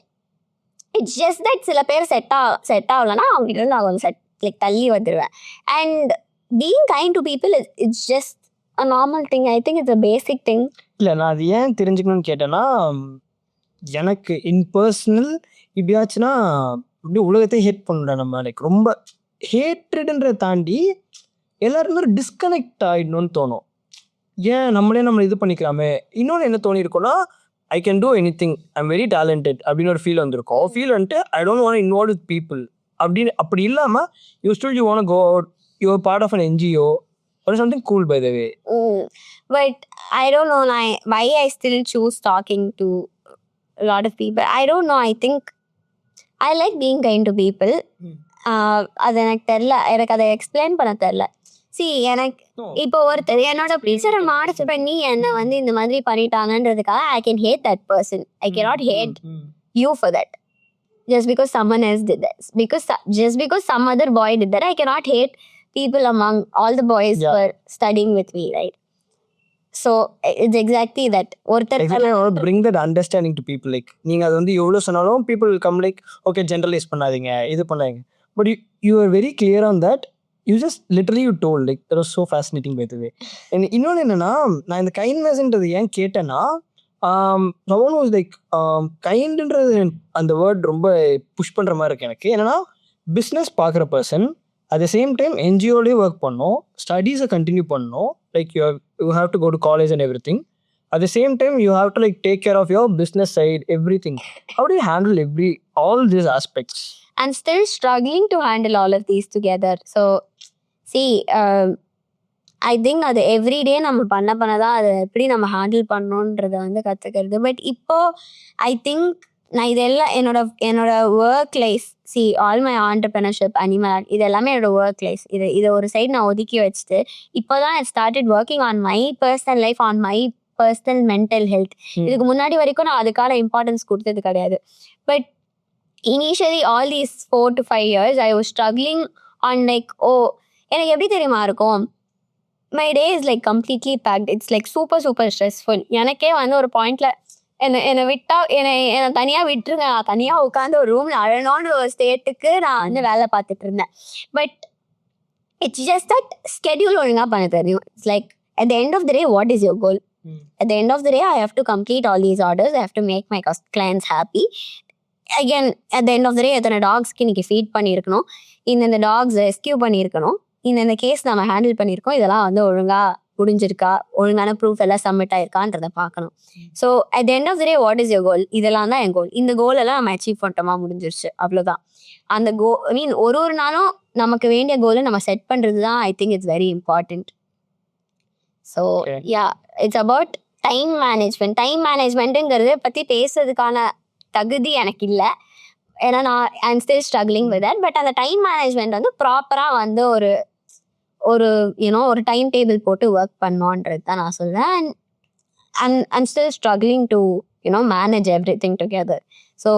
it's just that சில பேர் செட் ஆகலைன்னா அவங்ககிட்ட நான் கொஞ்சம் லைக் தள்ளி வந்துடுவேன். And being kind to people it's just a normal thing. I think it's a basic thing. இல்லை நான் அது ஏன் தெரிஞ்சுக்கணும்னு கேட்டேன்னா எனக்கு இன் பர்சனல் இப்படியாச்சுன்னா இப்படி உலகத்தையும் ஹேட் பண்ணுறேன் நம்ம. லைக் ரொம்ப ஹேட்ரட்ன்றதை தாண்டி எல்லாருமே ஒரு டிஸ்கனெக்ட் ஆகிடணும்னு தோணும். ஏன் நம்மளே இது பண்ணிக்கலாமே. இன்னொன்று என்ன தோணியிருக்கோன்னா I can do anything, I'm very talented அப்படின்னு ஒரு ஃபீல் வந்திருக்கும். ஃபீல் வந்துட்டு I don't want involve with people அப்படின்னு. அப்படி இல்லாமல் you want go out, you're part of an NGO or something cool by the way. But I don't know why I still choose talking to a lot of people. I don't know. I think I like being kind to people. அது எனக்கு தெரியல, எனக்கு அதை explain பண்ண தெரியல. எனக்கு இப்போ ஒருத்தர் என்னோட டீச்சரை மார்ச் பண்ணி என்னை வந்து இந்த மாதிரி பண்ணிட்டாங்கன்றதுக்காக I can hate that person. I cannot hate you for that. Just because someone else did that. Just because some other boy did that, I cannot hate people among all the boys who were studying with me, right? So it's exactly that. Bring that understanding to people. Like நீங்க அது வந்து எவ்வளோ சொன்னாலும் people will come like okay generalize பண்ணாதீங்க, இது பண்ணாதீங்க. But you are very clear on that. You just literally you told like that was so fascinating by the way. And இன்னொன்று என்னன்னா நான் இந்த கைண்ட்னஸ்ன்றது ஏன் கேட்டேன்னா someone was like கைண்ட்ன்றது அந்த வேர்ட் ரொம்ப புஷ் பண்ணுற மாதிரி இருக்கு எனக்கு. என்னன்னா பிஸ்னஸ் பார்க்குற person at the same time NGOலயே ஒர்க் பண்ணணும், ஸ்டடீஸை கண்டினியூ பண்ணணும். Like you have to go to college and everything. At the same time you have to like take care of your business side, everything. How do you handle all these aspects? I'm still struggling to handle all of these together. So I think அது everyday நம்ம பண்ணதான் அதை எப்படி நம்ம handle பண்ணணுன்றதை வந்து கற்றுக்கிறது. But இப்போ I think நான் இதெல்லாம் என்னோட work life all my entrepreneurship animal இது எல்லாமே என்னோட ஒர்க் லைஃப். இதை ஒரு சைடு நான் ஒதுக்கி வச்சுட்டு இப்போ தான் I started working on my personal life, on my personal mental health. இதுக்கு முன்னாடி வரைக்கும் நான் அதுக்கான இம்பார்ட்டன்ஸ் கொடுத்தது கிடையாது. But initially all these 4 to 5 years I was struggling on like எனக்கு எப்படி தெரியுமா இருக்கும், my day is like completely packed. It's like super stressful. எனக்கே வந்து ஒரு பாயிண்ட்ல என்னை விட்டா என்னை தனியாக விட்டுருங்க, நான் தனியாக உட்காந்து ஒரு ரூமில் அழணும்னு ஒரு ஸ்டேட்டுக்கு நான் வந்து வேலை பார்த்துட்டு இருந்தேன். But it's just that schedule ஒழுங்காக பண்ண தெரியும். It's like at the end of the day what is your goal? At the end of the day I have to complete all these orders, I have to make my clients happy. Again at the end of the day எத்தனை டாக்ஸ்க்கு இன்னைக்கு feet பண்ணியிருக்கணும், இந்த tax rescue பண்ணியிருக்கணும், இந்த case நம்ம handle பண்ணியிருக்கோம், இதெல்லாம் வந்து ஒழுங்காக முடிஞ்சிருக்கா, ஒழுங்கான ப்ரூஃப் எல்லாம் சப்மிட் ஆயிருக்கான்றதை பார்க்கணும். So at the end of the day what is your goal? இதெல்லாம் தான் என் கோல். இந்த கோல் எல்லாம் நம்ம அச்சீவ் பண்ணிட்டோமா, முடிஞ்சிருச்சு, அவ்வளோதான். அந்த ஒரு நாளும் நமக்கு வேண்டிய கோலை நம்ம செட் பண்ணுறது தான் I think it's very important. So it's about time management. Time மேனேஜ்மெண்ட்டுங்கிறத பற்றி பேசுறதுக்கான தகுதி எனக்கு இல்லை, ஏன்னா நான் I'm still struggling with that. But அந்த டைம் மேனேஜ்மெண்ட் வந்து ப்ராப்பராக வந்து ஒரு டைம் டேபிள் போட்டு ஒர்க் பண்ணோன்றது தான் நான் சொல்றேன். And I'm still struggling to manage everything together. So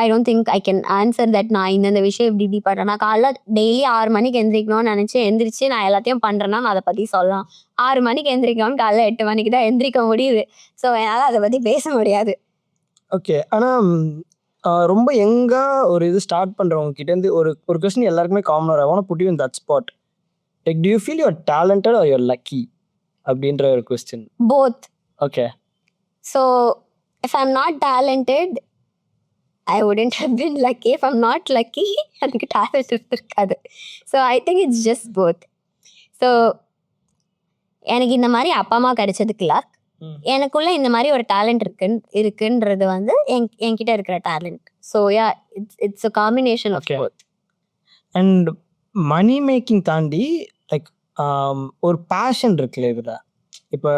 I don't think I can answer that நான் இந்த விஷயம் இப்படி பண்ணுறேன். நான் காலைல டெய்லி 6 மணிக்கு எந்திரிக்கணும்னு நினச்சி எந்திரிச்சு நான் எல்லாத்தையும் பண்ணுறேன்னா நான் அதை பற்றி சொல்லலாம். 6 மணிக்கு எந்திரிக்கணும்னு காலைல 8 மணிக்கு தான் எந்திரிக்க முடியுது. ஸோ என்னால் அதை பற்றி பேச முடியாது. ஓகே. ஆனால் ரொம்ப எங்கா ஒரு இது ஸ்டார்ட் பண்ணுறவங்க கிட்டேருந்து ஒரு கொஸ்டின் எல்லாருக்குமே காமனாக I want put you in that spot. Like do you feel you are talented or you are lucky அப்படின்ற ஒரு question. Both. Okay. So if I am not talented I wouldn't have been lucky. If I'm not lucky, எனக்கு talent இருக்காது. So I think it's just both. So எனக்கு இந்த மாதிரி அப்பா அம்மா கிடைச்சதுக்கு லக். எனக்குள்ள இந்த மாதிரி ஒரு டேலண்ட் இருக்குன்றது வந்து என்கிட்ட இருக்கிற talent. So yeah it's a combination of both. And money making தாண்டி லைக் ஒரு பேஷன் இருக்குல்ல இதில். இப்போ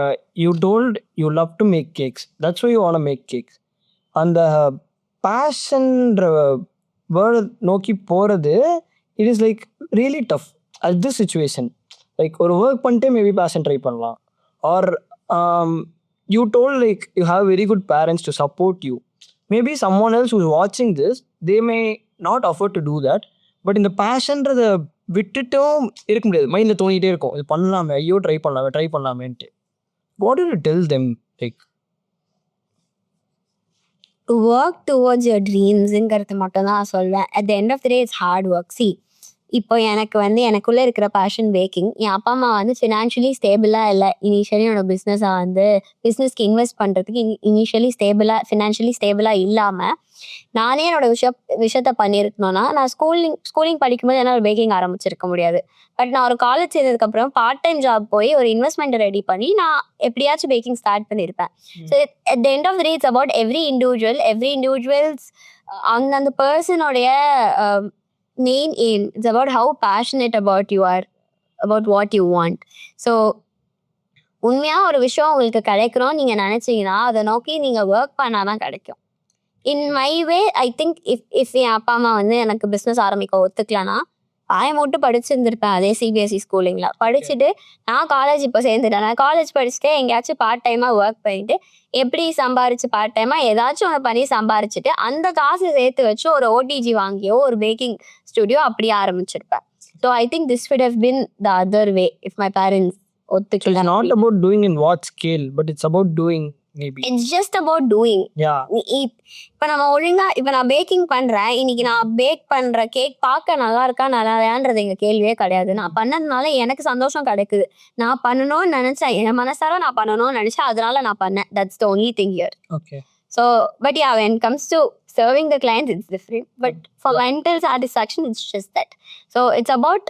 you told you love to make cakes, that's why you want make cakes. அந்த பேஷன்ற வேர்டை நோக்கி போகிறது it is like really tough at this situation. Like ஒரு ஒர்க் பண்ணிட்டே மேபி பேஷன் ட்ரை பண்ணலாம். Are you told like you have very good parents to support you. Maybe someone else who is வாட்சிங் this they may not afford to do that. But இந்த பேஷன்றதை விட்டுட்டும் இருக்க முடியாது. மைண்டில் தோணிகிட்டே இருக்கும், இது பண்ணலாமே, ஐயோ ட்ரை பண்ணலாமேன்ட்டு. What do you tell them? Like work towards your ட்ரீம்ஸுங்கிறது மட்டும் தான் நான் சொல்வேன். At the end of the day it's hard work. சி இப்போ எனக்குள்ளே இருக்கிற பேஷன் பேக்கிங். என் அப்பா அம்மா வந்து ஃபினான்ஷியலி ஸ்டேபிளாக இல்லை. இனிஷியலி என்னோட பிஸ்னஸ்க்கு இன்வெஸ்ட் பண்ணுறதுக்கு இனிஷியலி ஃபினான்ஷியலி ஸ்டேபிளாக இல்லாமல் நானே என்னோட விஷயத்த பண்ணியிருக்கணும்னா நான் ஸ்கூலிங் படிக்கும்போது என்னால் பேக்கிங் ஆரம்பிச்சிருக்க முடியாது. பட் நான் ஒரு காலேஜ் சேர்ந்ததுக்கப்புறம் பார்ட் டைம் ஜாப் போய் ஒரு இன்வெஸ்ட்மெண்ட் ரெடி பண்ணி நான் எப்படியாச்சும் பேக்கிங் ஸ்டார்ட் பண்ணியிருப்பேன். So at the end of the day it's about every individuals அந்த பர்சனோடைய main aim. It's about how passionate about you are about what you want. So உண்மையா ஒரு விஷயம் உங்களுக்கு கிடைக்கணும் நீங்க நினைச்சீங்கன்னா அதை நோக்கி நீங்க ஒர்க் பண்ணாதான் கிடைக்கும். In my way I think if என் அப்பா அம்மா வந்து எனக்கு பிஸ்னஸ் ஆரம்பிக்க ஒத்துக்கலன்னா மட்டும் படிச்சிருந்திருப்பேன் அதே சிபிஎஸ்சி ஸ்கூலிங்ல படிச்சுட்டு. நான் காலேஜ் இப்போ சேர்ந்துட்டேன். நான் காலேஜ் படிச்சுட்டு எங்கேயாச்சும் பார்ட் டைமா ஒர்க் பண்ணிட்டு எப்படி சம்பாரிச்சு பார்ட் டைமா ஏதாச்சும் ஒன்று பண்ணி சம்பாரிச்சுட்டு அந்த காசு சேர்த்து வச்சு ஒரு ஓடிஜி வாங்கியோ ஒரு பேக்கிங் ஸ்டுடியோ அப்படி ஆரம்பிச்சிருப்பேன். So I think this would have been the other way if my parents ஒத்துக்கல. It's not about doing in what scale, but it's about doing maybe. It's just about doing. Yeah. இப்போ நம்ம ஒழுங்கா இப்போ நான் packing பண்றேன். இன்னைக்கு நான் back பண்ற கேக் பார்க்க நல்லா இருக்கா நல்லா இல்லையான்றது எங்க கேள்வியே கிடையாது. நான் பண்ணதுனால எனக்கு சந்தோஷம் கிடைக்குது. நான் பண்ணணும்னு நினைச்சேன், என் மனசார நான் பண்ணணும்னு நினைச்சேன், அதனால நான் பண்ணேன். That's the only thing here. Okay. So but yeah, when it comes to serving the clients it's different, but for mental satisfaction it's just that. So it's about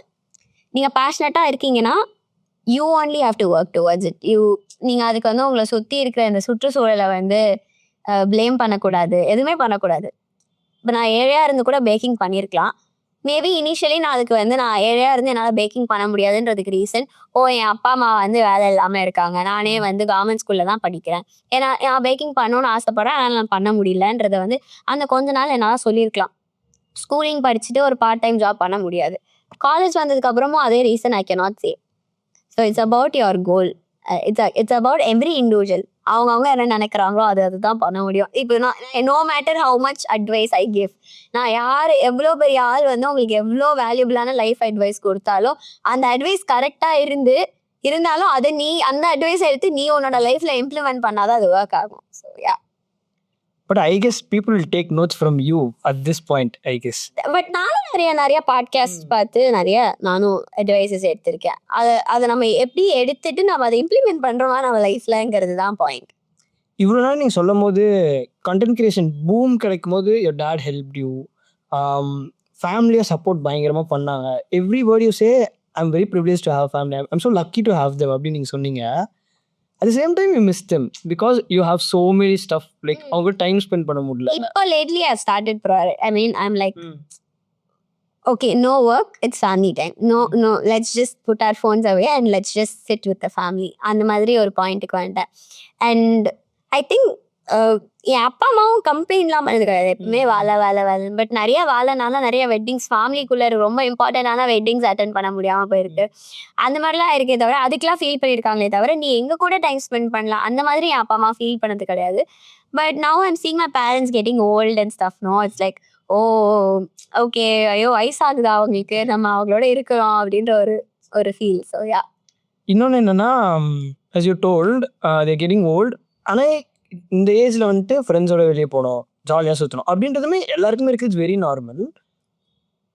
நீங்க பேஷனட்டா இருக்கீங்கன்னா you only have to work towards it. நீங்க அதுக்கு வந்து உங்களை சுத்தி இருக்கிற இந்த சுற்றுச்சூழலை வந்து பிளேம் பண்ணக்கூடாது, எதுவுமே பண்ணக்கூடாது. இப்போ நான் ஏழையா இருந்து கூட பேக்கிங் பண்ணியிருக்கலாம். மேபி இனிஷியலி நான் அதுக்கு வந்து நான் ஏழையா இருந்து என்னால் பேக்கிங் பண்ண முடியாதுன்றதுக்கு ரீசன் என் அப்பா அம்மா வந்து வேலை இல்லாமல் இருக்காங்க, நானே வந்து கவர்மெண்ட் ஸ்கூலில் தான் படிக்கிறேன், ஏன்னா நான் பேக்கிங் பண்ணணும்னு ஆசைப்பட்றேன், அதனால் நான் பண்ண முடியலன்றதை வந்து அந்த கொஞ்ச நாள் என்னால் சொல்லியிருக்கலாம். ஸ்கூலிங் படிச்சுட்டு ஒரு பார்ட் டைம் ஜாப் பண்ண முடியாது. காலேஜ் வந்ததுக்கப்புறமும் அதே reason I cannot say. So it's about your goal. It's about every individual. அவங்கவுங்க என்ன நினைக்கிறாங்களோ அதுதான் பண்ண முடியும். இப்போ நான் no matter how much advice I give, நான் எவ்வளோ பெரிய ஆள் வந்து உங்களுக்கு எவ்வளோ வேல்யூபிளான லைஃப் அட்வைஸ் கொடுத்தாலும் அந்த அட்வைஸ் கரெக்டாக இருந்தாலும் அதை அந்த அட்வைஸ் எடுத்து நீ உன்னோட லைஃப்ல இம்ப்ளிமெண்ட் பண்ணாதான் அது ஒர்க் ஆகும். So yeah. But I guess people will take notes from you at this point, I guess. But நானும் நிறைய பாட்காஸ்ட் பார்த்து நானும் அட்வைசஸ் எடுத்திருக்கேன். அதை நம்ம எப்படி எடுத்துட்டு நம்ம அதை இம்ப்ளிமெண்ட் பண்றோமா நம்ம லைஃப்லங்கிறது தான் பாயிண்ட். இவ்வளோ நாள் நீங்கள் சொல்லும் போது கண்டென்ட் கிரியேஷன் பூம் கிடைக்கும் போது யோர் டேட் ஹெல்ப் யூ, ஃபேமிலியாக சப்போர்ட் பயங்கரமாக பண்ணாங்க. Every word you say I'm very privilege to have family, I'm so lucky to have them அப்படின்னு நீங்கள் சொன்னீங்க. At the same time you miss them because you have so many stuff, like அவங்க time spend பண்ண முடியல. இப்போ lately I started I'm like okay, no work, it's family time. No, let's just put our phones away and let's just sit with the family. அந்த மாதிரி ஒரு பாயிண்ட்டுக்கு வந்துட்டேன். And I think என் அப்பா அம்மாவும் கம்ப்ளைண்ட்லாம் பண்ணது கிடையாது, எப்பவுமே வேலை. பட் நிறைய வேலைனால நிறைய வெட்டிங்ஸ் ஃபேமிலிக்குள்ள ரொம்ப இம்பார்ட்டன்டான வெட்டிங்ஸ் அட்டென்ட் பண்ண முடியாம போயிருக்கு. அந்த மாதிரிலாம் இருக்கே தவிர அதுக்கெல்லாம் ஃபீல் பண்ணியிருக்காங்களே தவிர நீ எங்க கூட டைம் ஸ்பெண்ட் பண்ணலாம் அந்த மாதிரி என் அப்பா அம்மா ஃபீல் பண்ணது கிடையாது. But now I'm seeing my parents getting old and stuff. No, it's like, oh, okay, ஐயோ வயசாகுதா அவங்களுக்கு, நம்ம அவங்களோட இருக்கிறோம் அப்படின்ற ஒரு ஃபீல். So yeah. இன்னொன்று என்னன்னா, as you told, they're getting old. ஆனால் இந்த ஏஜில் வந்துட்டு ஃப்ரெண்ட்ஸோட வெளியே போகணும், ஜாலியாக சுற்றணும் அப்படின்றதுமே எல்லாருக்குமே இருக்குது. It's very normal.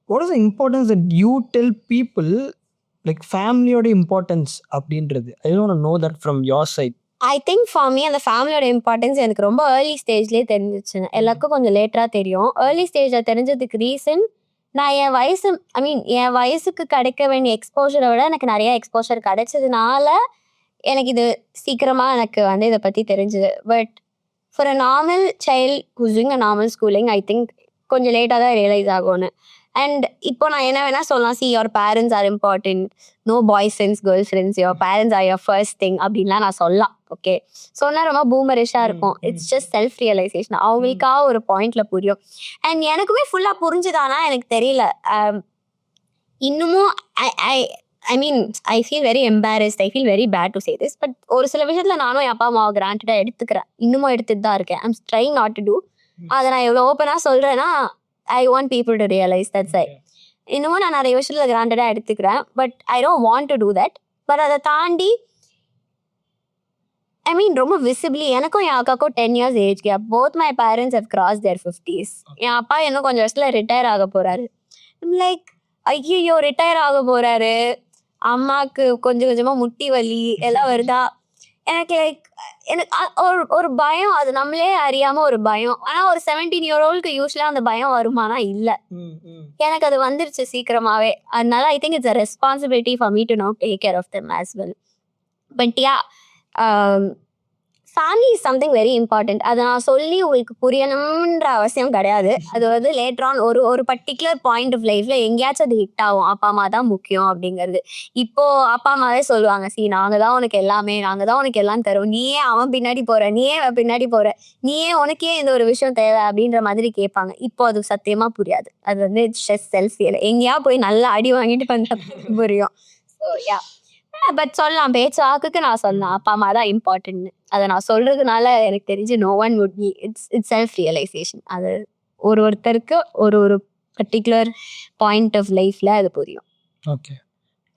What is the importance that you tell people, like ஃபேமிலியோட இம்பார்ட்டன்ஸ் அப்படின்றது? I don't know that from your side. I think for me அந்த ஃபேமிலியோட இம்பார்ட்டன்ஸ் எனக்கு ரொம்ப ஏர்லி ஸ்டேஜ்லேயே தெரிஞ்சிச்சு. எல்லாருக்கும் கொஞ்சம் லேட்டராக தெரியும். ஏர்லி ஸ்டேஜில் தெரிஞ்சதுக்கு ரீசன், நான் என் வயசு என் வயசுக்கு கிடைக்க வேண்டிய எக்ஸ்போஷரை விட எனக்கு நிறைய எக்ஸ்போஷர் கிடைச்சதுனால எனக்கு இது சீக்கிரமாக எனக்கு வந்து இதை பற்றி தெரிஞ்சுது. But for a normal child whose doing a normal schooling, I think கொஞ்சம் லேட்டாக தான் ரியலைஸ் ஆகும்னு. அண்ட் இப்போ நான் என்ன வேணா சொல்லலாம், see your parents are important, no boys friends girls friends, your parents are your first thing அப்படின்லாம் நான் சொல்லலாம். ஓகே, சொன்னால் ரொம்ப பூமரிஷாக இருக்கும். It's just self realisation. அவங்களுக்காக ஒரு பாயிண்ட்ல புரியும். அண்ட் எனக்குமே ஃபுல்லாக புரிஞ்சுதானா எனக்கு தெரியல. இன்னமும் I mean I feel very embarrassed, I feel very bad to say this. But ஒரு சில விஷயத்தில் நானும் என் அப்பா அம்மாவை கிராண்டடாக எடுத்துக்கிறேன், இன்னமும் எடுத்துட்டு தான் இருக்கேன். I'm trying not to do. அதை நான் எவ்வளோ ஓப்பனாக சொல்கிறேன்னா, I want people to realize that's it. இன்னமும் நான் நிறைய விஷயத்தில் கிராண்டடாக எடுத்துக்கிறேன். But I don't want to do that. But அதை தாண்டி ஐ மீன் ரொம்ப விசிபிளி எனக்கும் என் அக்காக்கும் 10 years age gap. Both my parents have cross their 50s. என் அப்பா இன்னும் கொஞ்சம் வருஷத்தில் ரிட்டையர் ஆக போகிறாரு. லைக் ஐயோ ரிட்டையர் ஆக போகிறாரு, அம்மாவுக்கு கொஞ்சம் கொஞ்சமாக முட்டி வலி எல்லாம் வருதா. எனக்கு லைக் ஒரு பயம், அது நம்மளே அறியாமல் ஒரு பயம். ஆனால் ஒரு 17-year-old யூஸ்வலாக அந்த பயம் வருமானா இல்லை. எனக்கு அது வந்துருச்சு சீக்கிரமாகவே. அதனால I think it's a responsibility for me to no take care of them as well. But yeah, family is something very important. அதை நான் சொல்லி உங்களுக்கு புரியணுன்ற அவசியம் கிடையாது. அது வந்து லேட்டர் ஆன் ஒரு பர்டிகுலர் பாயிண்ட் ஆஃப் லைஃப்ல எங்கேயாச்சும் அது ஹிட் ஆகும். அப்பா அம்மா தான் முக்கியம் அப்படிங்கிறது. இப்போ அப்பா அம்மாவே சொல்லுவாங்க, சி நாங்கள் தான் உனக்கு எல்லாமே, நாங்கள் தான் உனக்கு எல்லாம் தரும், நீயே அவன் பின்னாடி போற, நீயே அவன் பின்னாடி போற, நீயே உனக்கே இந்த ஒரு விஷயம் தேவை அப்படின்ற மாதிரி கேட்பாங்க. இப்போ அது சத்தியமா புரியாது. அது வந்து ஸ்ட்ரெஸ் செல்ஃப் ஃபீல். எங்கேயா போய் நல்லா அடி வாங்கிட்டு வந்தா புரியும். ஸோ யா, பட் சொல்லலாம், பேச்சு ஆக்குக்கு நான் சொல்லலாம் அப்பா அம்மா தான் இம்பார்ட்டன்ட். அதை நான் சொல்றதுனால எனக்கு தெரிஞ்சு no one would be. It's self realisation. அது ஒருத்தருக்கு ஒரு பர்டிகுலர் பாயிண்ட் ஆஃப் லைஃப்ல அது புரியும். ஓகே,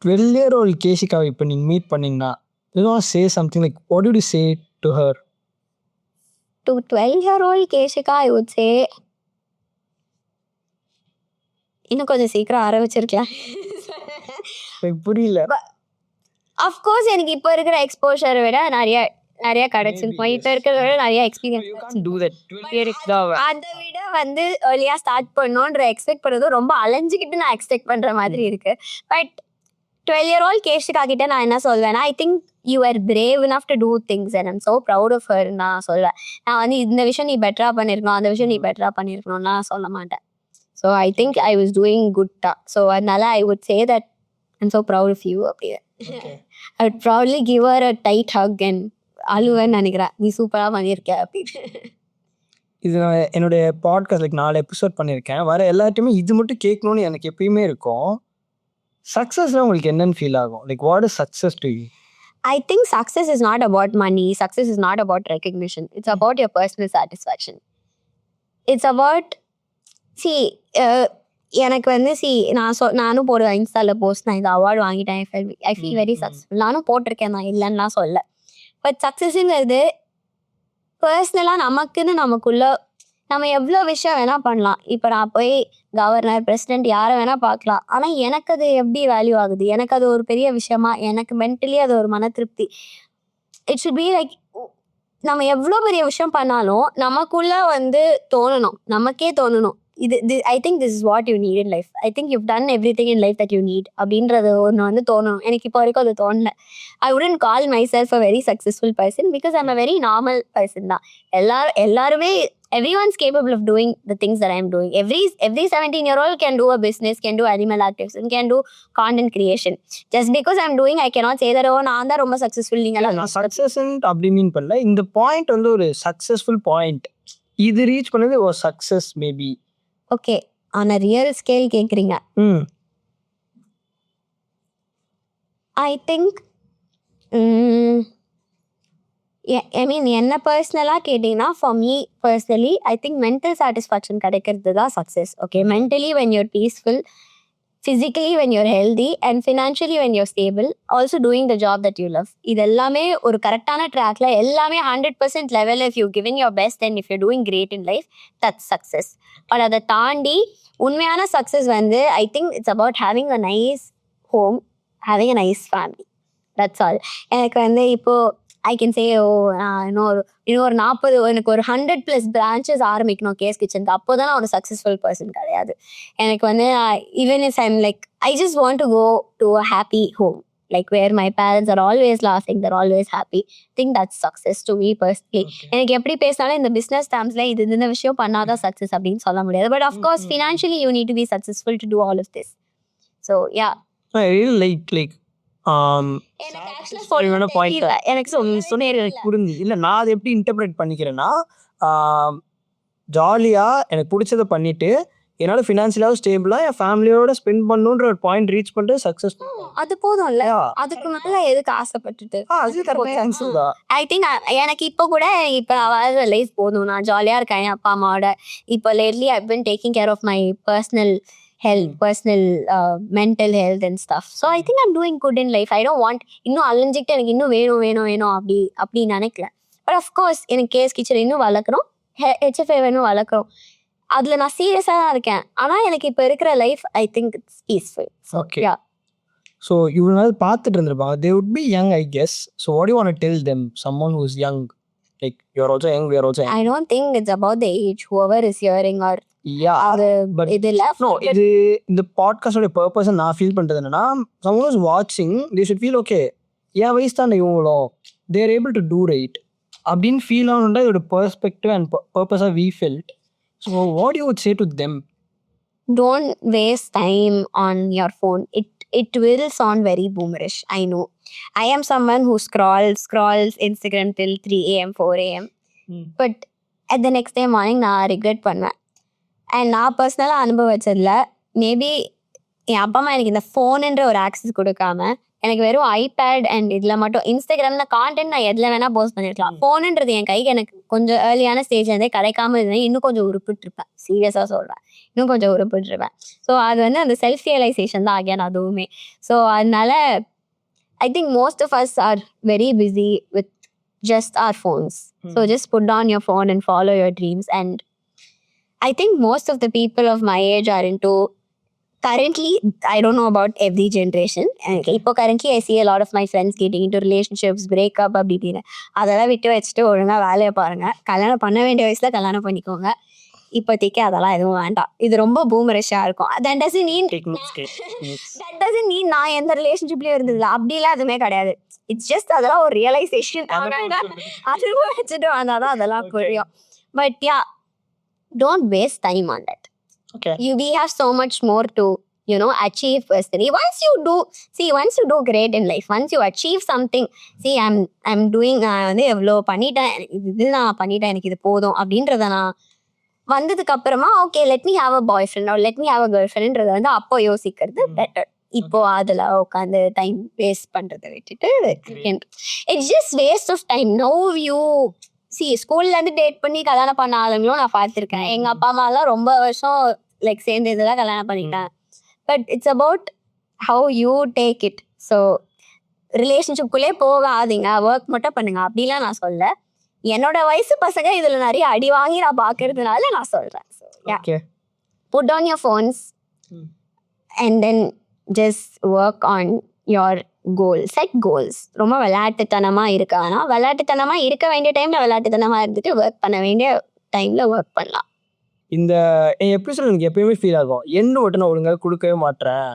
12-year-old கேஷிகாவை இப்போ நீங்கள் மீட் பண்ணீங்கன்னா, say something like what would you say to her? To 12-year-old Keshika I would சே, இன்னும் கொஞ்சம் சீக்கிரம் ஆரம்பிச்சிருக்கலாம். புரியல. அஃப்கோர்ஸ் எனக்கு இப்போ இருக்கிற எக்ஸ்போஷரை விட நிறைய கிடைச்சிருக்கும். இப்போ இருக்கிறத விட நிறைய எக்ஸ்பீரியன்ஸ். அதை விட வந்து ஏர்லியா ஸ்டார்ட் பண்ணணுன்ற எக்ஸ்பெக்ட் பண்ணுறது ரொம்ப அலைஞ்சிக்கிட்டு நான் எக்ஸ்பெக்ட் பண்ற மாதிரி இருக்கு. பட் 12-year-old கேஷிகா கிட்ட நான் என்ன சொல்வேன்னா, I think you are brave enough to do things and I'm so proud of her நான் சொல்வேன். நான் வந்து இந்த விஷயம் நீ பெட்டரா பண்ணிருக்கணும், அந்த விஷயம் நீ பெட்டரா பண்ணிருக்கணும்னு நான் சொல்ல மாட்டேன். So I think I was doing குட்டா. ஸோ அதனால I would say that I'm so proud of you அப்படின்னு. I would probably give her a tight hug and அழுவேன்னு நினைக்கிறேன், நீ சூப்பராக பண்ணியிருக்க அப்படின்னு. இது நான் என்னுடைய பாட்காஸ்ட் லைக் 4 எபிசோட் பண்ணியிருக்கேன். வர எல்லாத்தையுமே இது மட்டும் கேட்கணும்னு எனக்கு எப்பயுமே இருக்கும். சக்ஸஸ்னால் உங்களுக்கு என்னன்னு ஃபீல் ஆகும்? Like what is success to you? I think success is not about money. Success is not about recognition. It's about your personal satisfaction. It's about, see, எனக்கு வந்து நானும் போடுவேன் இன்ஸ்டாவில் போஸ்ட், நான் இந்த அவார்டு வாங்கிட்டேன், ஐ ஃபீல் வெரி சக்ஸஸ்ஃபுல். நானும் போட்டிருக்கேன், நான் இல்லைன்னா சொல்ல. பட் சக்ஸஸ்ங்கிறது பர்சனலாக நமக்குன்னு நமக்குள்ள நம்ம எவ்வளோ விஷயம் வேணால் பண்ணலாம். இப்போ நான் போய் கவர்னர் பிரசிடென்ட் யாரை வேணால் பார்க்கலாம். ஆனால் எனக்கு அது எப்படி வேல்யூ ஆகுது, எனக்கு அது ஒரு பெரிய விஷயமா, எனக்கு மென்டலி அது ஒரு மன திருப்தி. இட் ஷுட் பி லைக், நம்ம எவ்வளோ பெரிய விஷயம் பண்ணாலும் நமக்குள்ள வந்து தோணணும், நமக்கே தோணணும், I think this is what you need in life. I think you've done everything in life that you need அப்படின்றது ஒன்று வந்து தோணணும். எனக்கு இப்போ வரைக்கும் அது தோணல. I wouldn't call myself a very successful person because I'm a very normal person தான். எல்லாருமே everyone's capable of doing the things that I'm doing. Every 17-year-old can do a business, can do animal activism, can do content creation. Just because I'm doing, I cannot say that நான் தான் ரொம்ப successful. நீங்கள் success அப்படி மீன் பண்ணல. இந்த point வந்து ஒரு successful point, இது ரீச் பண்ணது ஒரு success maybe. Okay, on a real scale கேட்குறீங்க. ஐ திங்க் ஐ மீன் என்ன பர்சனலாக கேட்டிங்கன்னா for me personally I think mental satisfaction கிடைக்கிறது தான் success. Okay, mentally when you're peaceful, physically when you're healthy, and financially when you're stable, also doing the job that you love. இது எல்லாமே ஒரு கரெக்டான ட்ராக்ல எல்லாமே 100% level. If you giving your best and if you doing great in life, that's success. But அதை தாண்டி உண்மையான success வந்து I think it's about having a nice home, having a nice family. That's all. எனக்கு வந்து இப்போது I can say இன்னொரு 40 எனக்கு ஒரு 100+ பிரான்ச்சஸ் ஆரம்பிக்கணும் கேஸ் கிச்சனுக்கு. அப்போ தான் நான் ஒரு சக்ஸஸ்ஃபுல் பர்சன் கிடையாது. எனக்கு வந்து even if I'm like I just want to go to a happy home, like where my parents are always laughing, they're always happy. I think that's success to me personally. எனக்கு எப்படி பேசினாலும் இந்த business டேர்ம்ஸ்ல இந்த விஷயம் பண்ணாதான் success அப்படின்னு சொல்ல முடியாது. But of course financially you need to be successful to do all of this. So yeah, I really like எனக்கு ஆக்சுவலாக பாயிண்ட் எனக்கு சொன்னேன் எனக்கு புரிஞ்சு. இல்லை, நான் அதை எப்படி இன்டர்பிரேட் பண்ணிக்கிறேன்னா, ஜாலியாக எனக்கு பிடிச்சதை பண்ணிட்டு என்னால் ஃபினான்ஷியலாகவும் ஸ்டேபிளாக என் ஃபேமிலியோட ஸ்பெண்ட் பண்ணணுன்ற ஒரு பாயிண்ட் ரீச் பண்ணிட்டு சக்ஸஸ். அது போதும்ல, அதுக்கு மேலே எதுக்கு ஆசைப்பட்டுட்டு. ஐ திங்க் எனக்கு இப்போ கூட இப்போ நான் வாழ்ற லைஃப் போதும், நான் ஜாலியாக இருக்கேன் என் அப்பா அம்மாவோட. இப்போ lately I been taking care of my personal health, personal mental health and stuff. So I think I'm doing good in life. I don't want இன்னும் அலைஞ்சிக்கிட்டு எனக்கு இன்னும் வேணும் அப்படி நினைக்கல. பட் அஃப்கோர்ஸ் எனக்கு கேஸ் கிச்சன் இன்னும் வளர்க்குறோம், HFA இன்னும் வளர்க்குறோம். அதில் நான் சீரியஸாக தான் இருக்கேன். ஆனால் எனக்கு இப்போ இருக்கிற life I think it's peaceful. Okay, so இவ்வளோ நாள் பார்த்துட்டு இருந்திருப்பாங்க. They would be young, I guess. So what do you want to tell them, someone who is young? Like, you're also young, we are also young. I don't think it's about the age. Whoever is hearing or but இது இந்த பாட்காஸ்டோட purpose நான் feel பண்றது என்னன்னா, someone who's watching, they should feel okay, என் வயசு தான் இவங்களோ, they are able to do right அப்படின்னு ஃபீல் ஆகணுன்றா இதோட பெர்ஸ்பெக்டிவ் அண்ட் பர்பஸாக we felt. So what you would say to them? Don't waste time on your phone. It will sound very boomerish, I know. I am someone who scrolls Instagram till 3 AM 4 AM, but at the next day morning நான் regret பண்ணுவேன். And நான் பர்சனலாக அனுபவிச்சதில் maybe என் அப்பா அம்மா எனக்கு இந்த ஃபோனுன்ற ஒரு access கொடுக்காம எனக்கு வெறும் ஐபேட் அண்ட் இதில் மட்டும் இன்ஸ்டாகிராமில் கான்டென்ட் நான் எதில் வேணால் போஸ்ட் பண்ணியிருக்கலாம். ஃபோனுன்றது என் கைக்கு எனக்கு கொஞ்சம் ஏர்லியான ஸ்டேஜ்லேருந்தே கிடைக்காம இருந்தேன். இன்னும் கொஞ்சம் உருப்பிட்டுருப்பேன், சீரியஸாக சொல்கிறேன், இன்னும் கொஞ்சம் உருப்பிட்டுருப்பேன். ஸோ அது வந்து அந்த செல்ஃப் ரியலைசேஷன் தான் ஆகியான் அதுவுமே. ஸோ அதனால I think most of us are very busy with just our phones. So just put on your phone and follow your dreams. And I think most of the people of my age are into, currently, I don't know about every generation. இப்போ currently I see a lot of my friends getting into relationships, breakup அப்படின்னு. அதெல்லாம் விட்டு வச்சுட்டு ஒழுங்காக வேலையை பாருங்கள். கல்யாணம் பண்ண வேண்டிய வயசில் கல்யாணம் பண்ணிக்கோங்க. இப்போதைக்கு அதெல்லாம் எதுவும் வேண்டாம். இது ரொம்ப பூமரிஷாக இருக்கும். that doesn't mean நான் எந்த ரிலேஷன்ஷிப்லேயும் இருந்ததில்ல, அப்படிலாம் எதுவுமே கிடையாது. இட்ஸ் ஜஸ்ட் அதெல்லாம் ஒரு ரியலைசேஷன். அதுவும் வச்சுட்டு வந்தால் தான் அதெல்லாம் புரியும். But yeah, don't waste time on that. Okay, we have so much more to achieve personally. Once you do great in life, once you achieve something, I'm doing வந்து எவ்வளோ பண்ணிட்டேன், இது நான் பண்ணிட்டேன், எனக்கு இது போதும் அப்படின்றத நான் வந்ததுக்கு அப்புறமா okay let me have a boyfriend or let me have a girl ஃப்ரெண்ட்ன்றத வந்து அப்போ யோசிக்கிறது பெட்டர். இப்போ அதில் உட்காந்து டைம் வேஸ்ட் பண்ணுறதை விட்டுட்டு it's just waste of time. No you ஸ்கூல்லேருந்து டேட் பண்ணி கல்யாணம் பண்ண ஆளுங்களும் நான் பார்த்துருக்கேன். எங்கள் அப்பா அம்மாலாம் ரொம்ப வருஷம் லைக் சேர்ந்து இதெல்லாம் கல்யாணம் பண்ணிட்டேன். But it's about how you take it. So ரிலேஷன்ஷிப்குள்ளே போகாதீங்க, ஒர்க் மட்டும் பண்ணுங்க அப்படிலாம் நான் சொல்ல. என்னோட வயசு பசங்க இதில் நிறைய அடி வாங்கி நான் பார்க்கறதுனால நான் சொல்கிறேன். So put on your phones and then just work on your goal, set goals. ரொம்ப விளையாட்டுத்தனமாக இருக்கானா விளையாட்டுத்தனமாக இருக்க வேண்டிய டைமில் விளையாட்டுத்தனமாக இருந்துட்டு ஒர்க் பண்ண வேண்டிய டைமில் ஒர்க் பண்ணலாம். இந்த எபிசோட் எனக்கு எப்பயுமே ஃபீல் ஆகும், என்ன மட்டும் நான் ஒழுங்காக கொடுக்கவே மாட்டேன்,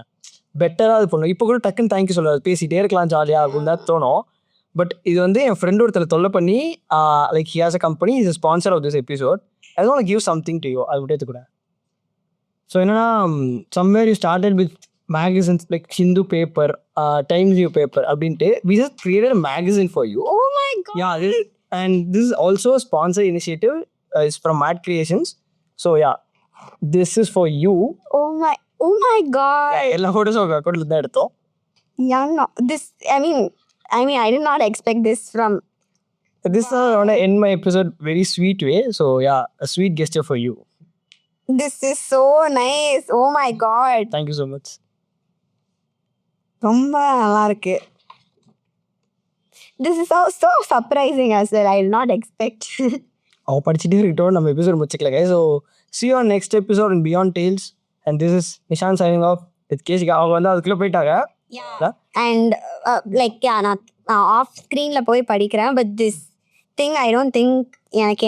பெட்டராக அது பண்ணும். இப்போ கூட டக்குன்னு தேங்க்யூ சொல்லாது, பேசிகிட்டே இருக்கலாம் ஜாலியாக அப்படின்னு தான் தோணும். பட் இது வந்து என் ஃப்ரெண்ட் ஒருத்தர் தொல்லை பண்ணி like he has a company, is sponsor of this episode. I want give something to you, அது விட்டு கூட. ஸோ என்னன்னா, somewhere you started with magazines like Hindu paper, Times New paper abinte, we just created a magazine for you. Oh my god. Yeah, and this is also a sponsor initiative. It's from Mad Creations. So yeah, this is for you. Oh my god. Yeah, ella photos of account la edutho. Yeah, no, this I mean I did not expect this from This is I want to end my episode very sweet way. So yeah, a sweet gesture for you. This is so nice. Oh my god. Thank you so much. ரொம்ப நல்லா இருக்கு. This is so surprising as well. I did not expect. அவ படிச்சுட்டே இருக்கட்டும், நம்ம episode முடிச்சுக்கல guys. So see you on next episode in Beyond Tales. And this is Nishan signing off with Keshika. அவங்க வந்து அதுக்குள்ள போயிட்டாங்க. Yeah. And like நான் of ஸ்க்ரீனில் போய் படிக்கிறேன். But this thing I don't think எனக்கு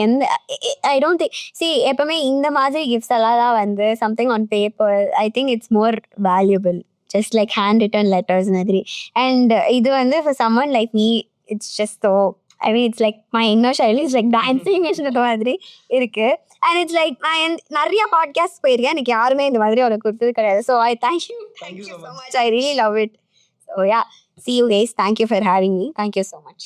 ஐ டோன்ட் திங்க் எப்பவுமே இந்த மாதிரி கிஃப்ட்ஸ் எல்லாம் தான் வந்து something on paper I think it's more valuable just like hand return letters மாதிரி. அண்ட் இது வந்து for summon like me it's just so I mean it's like my inner child it's like dancing மாதிரி இருக்கு. And it's like நான் நிறைய podcast போயிருக்கேன், எனக்கு யாருமே இந்த மாதிரி அவனுக்கு கொடுத்தது கிடையாது. So I thank you so much. I really love it. So yeah, see you guys. Thank you for having me. Thank you so much.